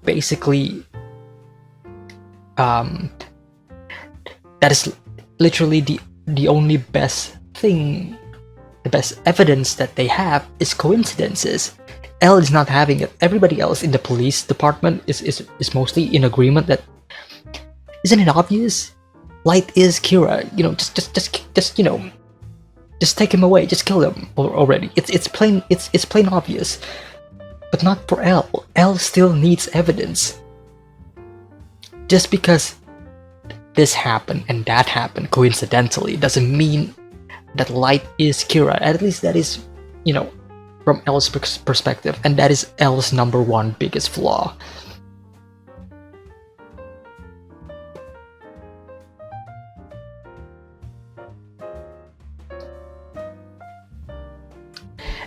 basically that is literally the only best thing, the best evidence that they have is coincidences. L is not having it. Everybody else in the police department is mostly in agreement that, isn't it obvious? Light is Kira. You know, just you know, just take him away. Just kill him already. It's plain obvious. But not for L. L still needs evidence. Just because this happened and that happened coincidentally doesn't mean that Light is Kira. At least that is, you know, from L's perspective, and that is L's number one biggest flaw.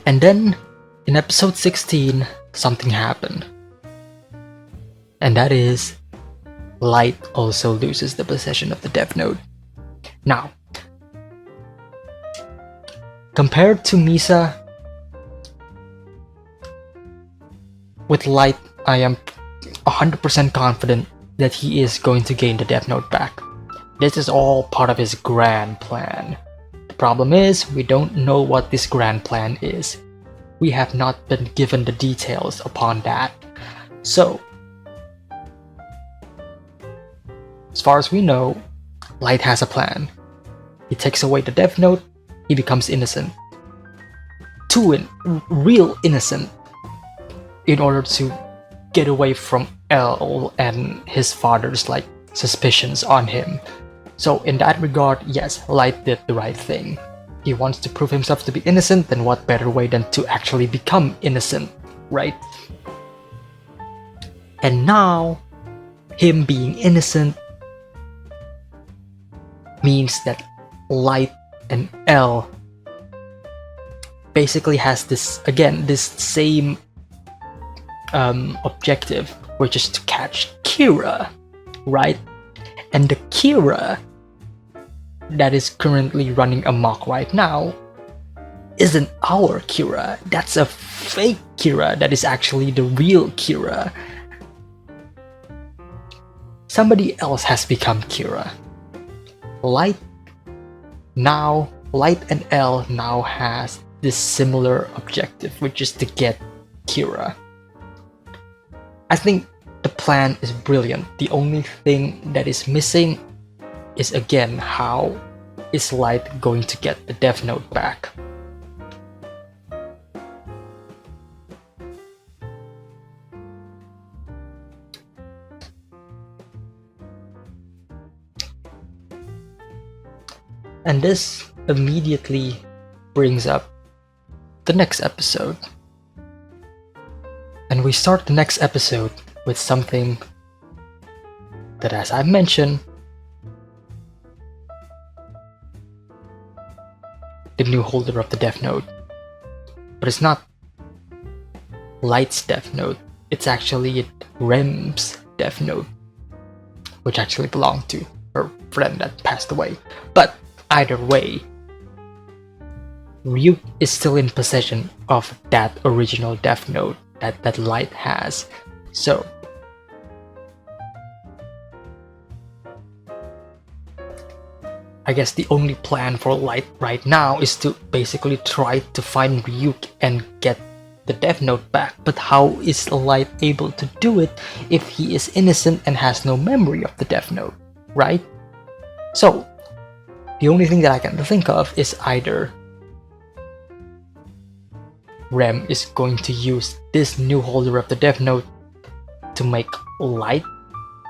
And then, in episode 16, something happened. And that is, Light also loses the possession of the Death Note. Now, compared to Misa, with Light, I am 100% confident that he is going to gain the Death Note back. This is all part of his grand plan. The problem is, we don't know what this grand plan is. We have not been given the details upon that. So, as far as we know, Light has a plan. He takes away the Death Note, he becomes innocent. Real innocent, in order to get away from L and his father's suspicions on him. So in that regard, yes, Light did the right thing. He wants to prove himself to be innocent, then what better way than to actually become innocent, right? And now, him being innocent means that Light and L basically has this same objective, which is to catch Kira, right? And the Kira that is currently running amok right now isn't our Kira. That's a fake Kira that is actually the real Kira. Somebody else has become Kira. Light and L now has this similar objective, which is to get Kira. I think the plan is brilliant. The only thing that is missing is, again, how is Light going to get the Death Note back? And this immediately brings up the next episode. And we start the next episode with something that, as I mentioned, the new holder of the Death Note. But it's not Light's Death Note, it's actually Rem's Death Note, which actually belonged to her friend that passed away. But either way, Ryuk is still in possession of that original Death Note that Light has. So, I guess the only plan for Light right now is to basically try to find Ryuk and get the Death Note back. But how is Light able to do it if he is innocent and has no memory of the Death Note, right? So, the only thing that I can think of is either Rem is going to use this new holder of the Death Note to make Light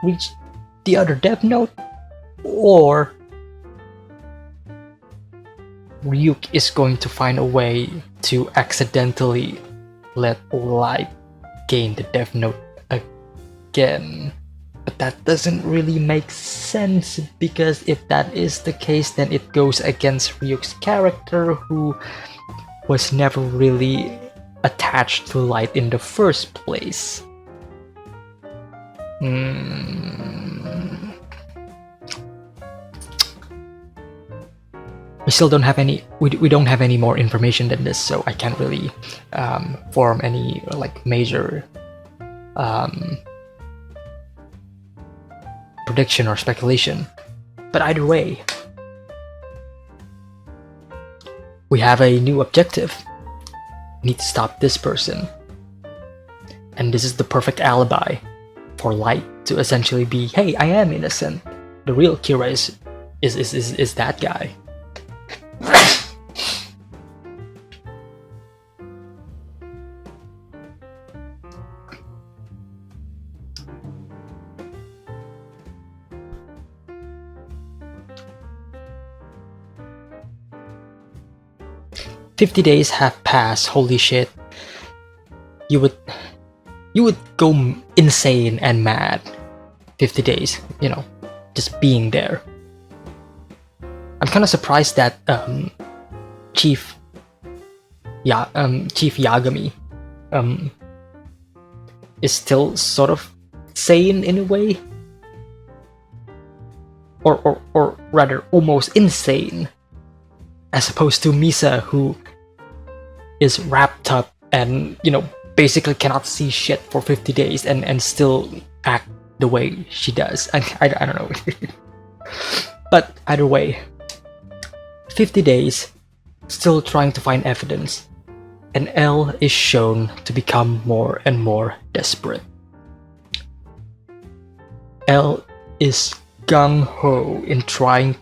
reach the other Death Note, or Ryuk is going to find a way to accidentally let Light gain the Death Note again. But that doesn't really make sense, because if that is the case, then it goes against Ryuk's character, who was never really attached to Light in the first place. We still don't have any. We don't have any more information than this, so I can't really form any major prediction or speculation. But either way, we have a new objective. We need to stop this person, and this is the perfect alibi for Light to essentially be, hey, I am innocent. The real Kira is that guy. 50 days have passed. Holy shit. You would go insane and mad. 50 days, just being there. I'm kind of surprised that Chief Yagami is still sort of sane in a way, or rather almost insane, as opposed to Misa, who is wrapped up and basically cannot see shit for 50 days and still act the way she does. I don't know. But either way, 50 days, still trying to find evidence, and Elle is shown to become more and more desperate. Elle is gung-ho in trying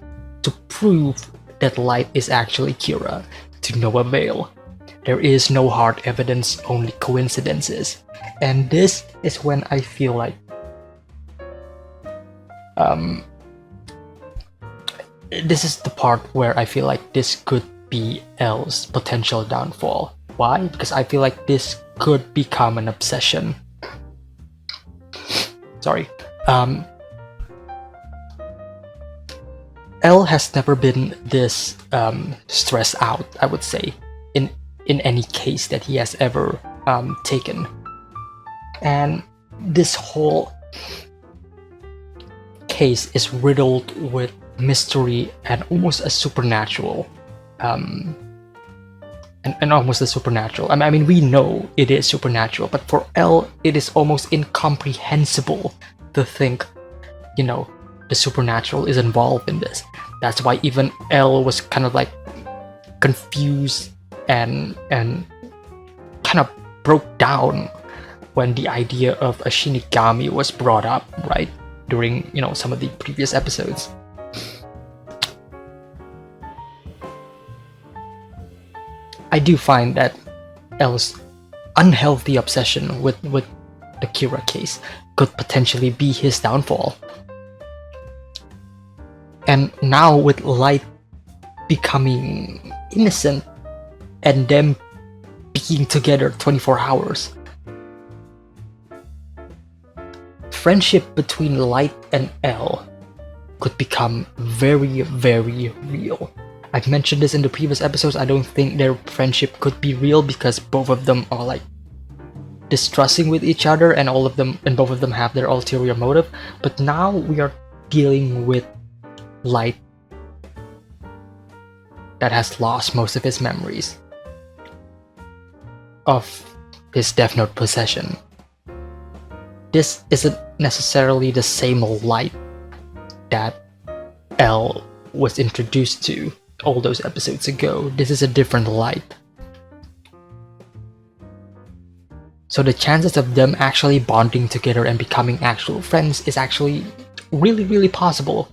to prove that Light is actually Kira, to no avail. There is no hard evidence, only coincidences. And this is when I feel like this is the part where I feel like this could be Elle's potential downfall. Why? Because I feel like this could become an obsession. Sorry. Elle has never been this stressed out, I would say, in any case that he has ever taken. And this whole case is riddled with mystery and almost a supernatural and almost a supernatural. I mean, we know it is supernatural, but for Elle, it is almost incomprehensible to think, you know, the supernatural is involved in this. That's why even Elle was kind of like confused and kind of broke down when the idea of a Shinigami was brought up, right? During, you know, some of the previous episodes. I do find that Elle's unhealthy obsession with the Kira case could potentially be his downfall. And now with Light becoming innocent and them being together 24 hours, friendship between Light and Elle could become very, very real. I've mentioned this in the previous episodes. I don't think their friendship could be real because both of them are like distrusting with each other, and both of them have their ulterior motive. But now we are dealing with Light that has lost most of his memories of his Death Note possession. This isn't necessarily the same Light that Elle was introduced to all those episodes ago. This is a different Light. So the chances of them actually bonding together and becoming actual friends is actually really, really possible.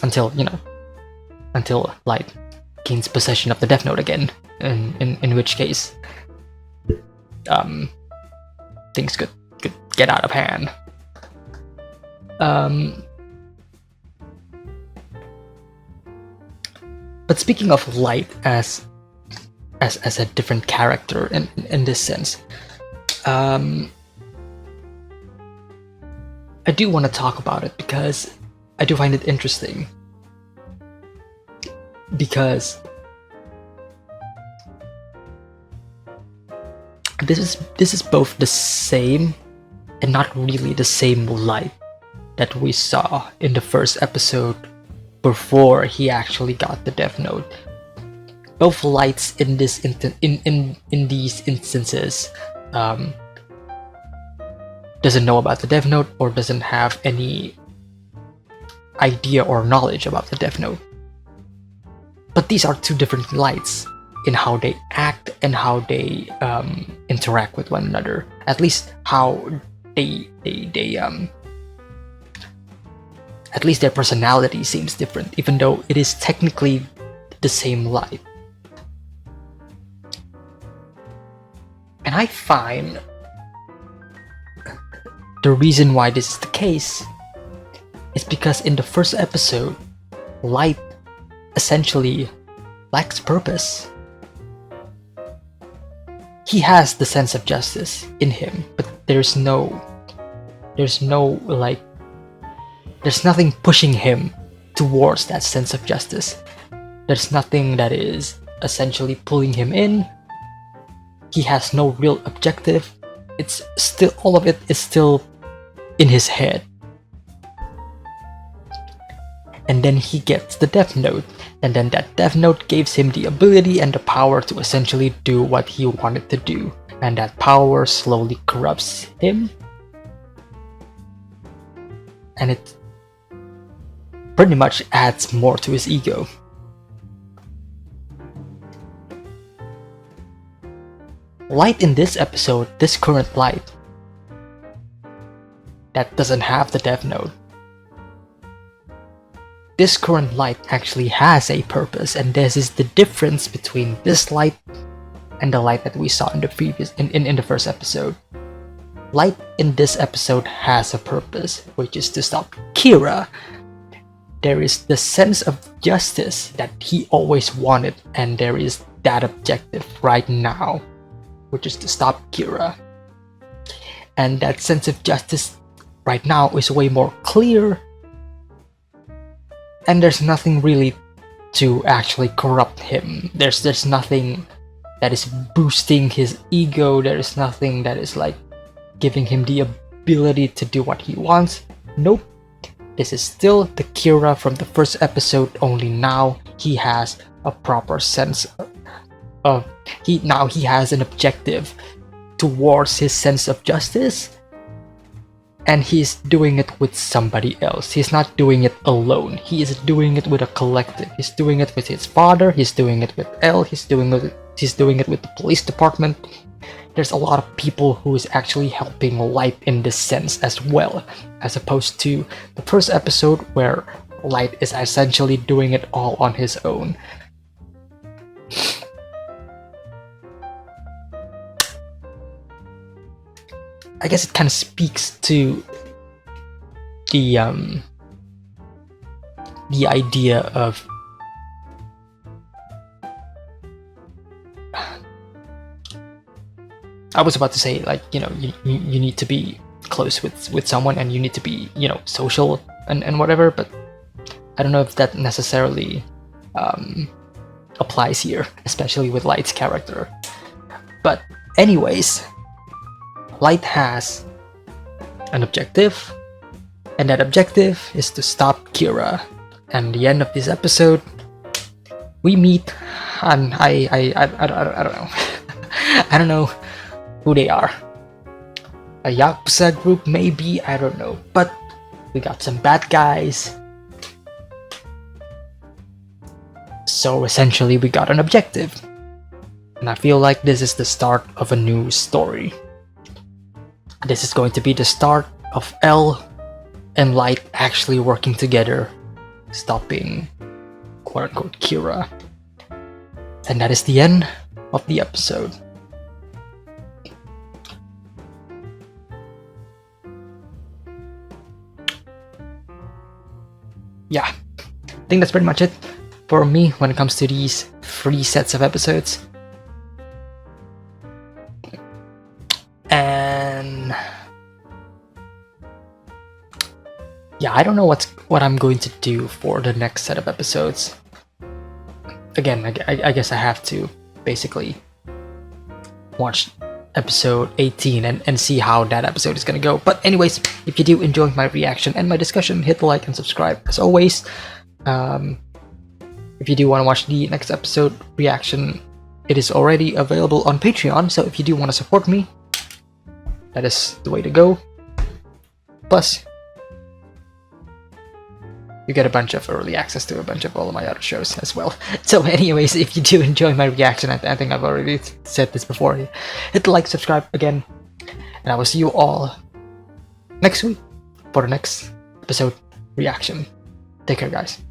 Until Light gains possession of the Death Note again, in which case things could get out of hand. But speaking of Light as a different character in this sense, I do want to talk about it because I do find it interesting. Because this is both the same and not really the same Light that we saw in the first episode before he actually got the Death Note. Both Lights in these instances doesn't know about the Death Note or doesn't have any idea or knowledge about the Death Note. But these are two different Lights in how they act and how they interact with one another. At least how at least their personality seems different, even though it is technically the same Light. And I find the reason why this is the case is because in the first episode, Light essentially lacks purpose. He has the sense of justice in him, but there's nothing pushing him towards that sense of justice. There's nothing that is essentially pulling him in. He has no real objective. It's still, all of it is still in his head. And then he gets the Death Note, And then that Death Note gives him the ability and the power to essentially do what he wanted to do. And that power slowly corrupts him. And it pretty much adds more to his ego. Light in this episode, this current Light, that doesn't have the Death Note. This current Light actually has a purpose, and this is the difference between this Light and the Light that we saw in the previous in the first episode. Light in this episode has a purpose, which is to stop Kira. There is the sense of justice that he always wanted, and there is that objective right now, which is to stop Kira. And that sense of justice right now is way more clear, and there's nothing really to actually corrupt him. There's nothing that is boosting his ego. There is nothing that is like giving him the ability to do what he wants. Nope. This is still the Kira from the first episode, only now he has a proper sense of he has an objective towards his sense of justice, and he's doing it with somebody else. He's not doing it alone. He is doing it with a collective. He's doing it with his father, he's doing it with Elle, he's doing it with the police department. There's a lot of people who is actually helping Light in this sense as well, as opposed to the first episode where Light is essentially doing it all on his own. I guess it kind of speaks to the idea of I was about to say, like, you know, you need to be close with someone, and you need to be, you know, social and whatever, but I don't know if that necessarily applies here, especially with Light's character. But anyways, Light has an objective, and that objective is to stop Kira. And the end of this episode, we meet, and I don't know. I don't know who they are. A Yakuza group, maybe, I don't know. But we got some bad guys. So essentially we got an objective. And I feel like this is the start of a new story. This is going to be the start of Elle and Light actually working together, stopping quote-unquote Kira. And that is the end of the episode. Yeah, I think that's pretty much it for me when it comes to these 3 sets of episodes. And yeah, I don't know what I'm going to do for the next set of episodes. Again, I guess I have to basically watch episode 18 and see how that episode is gonna go. But anyways, if you do enjoy my reaction and my discussion, hit the like and subscribe as always. If you do want to watch the next episode reaction, it is already available on Patreon, so if you do want to support me, that is the way to go. Plus, you get a bunch of early access to a bunch of all of my other shows as well. So anyways, if you do enjoy my reaction, I think I've already said this before, hit the like, subscribe again, and I will see you all next week for the next episode reaction. Take care, guys.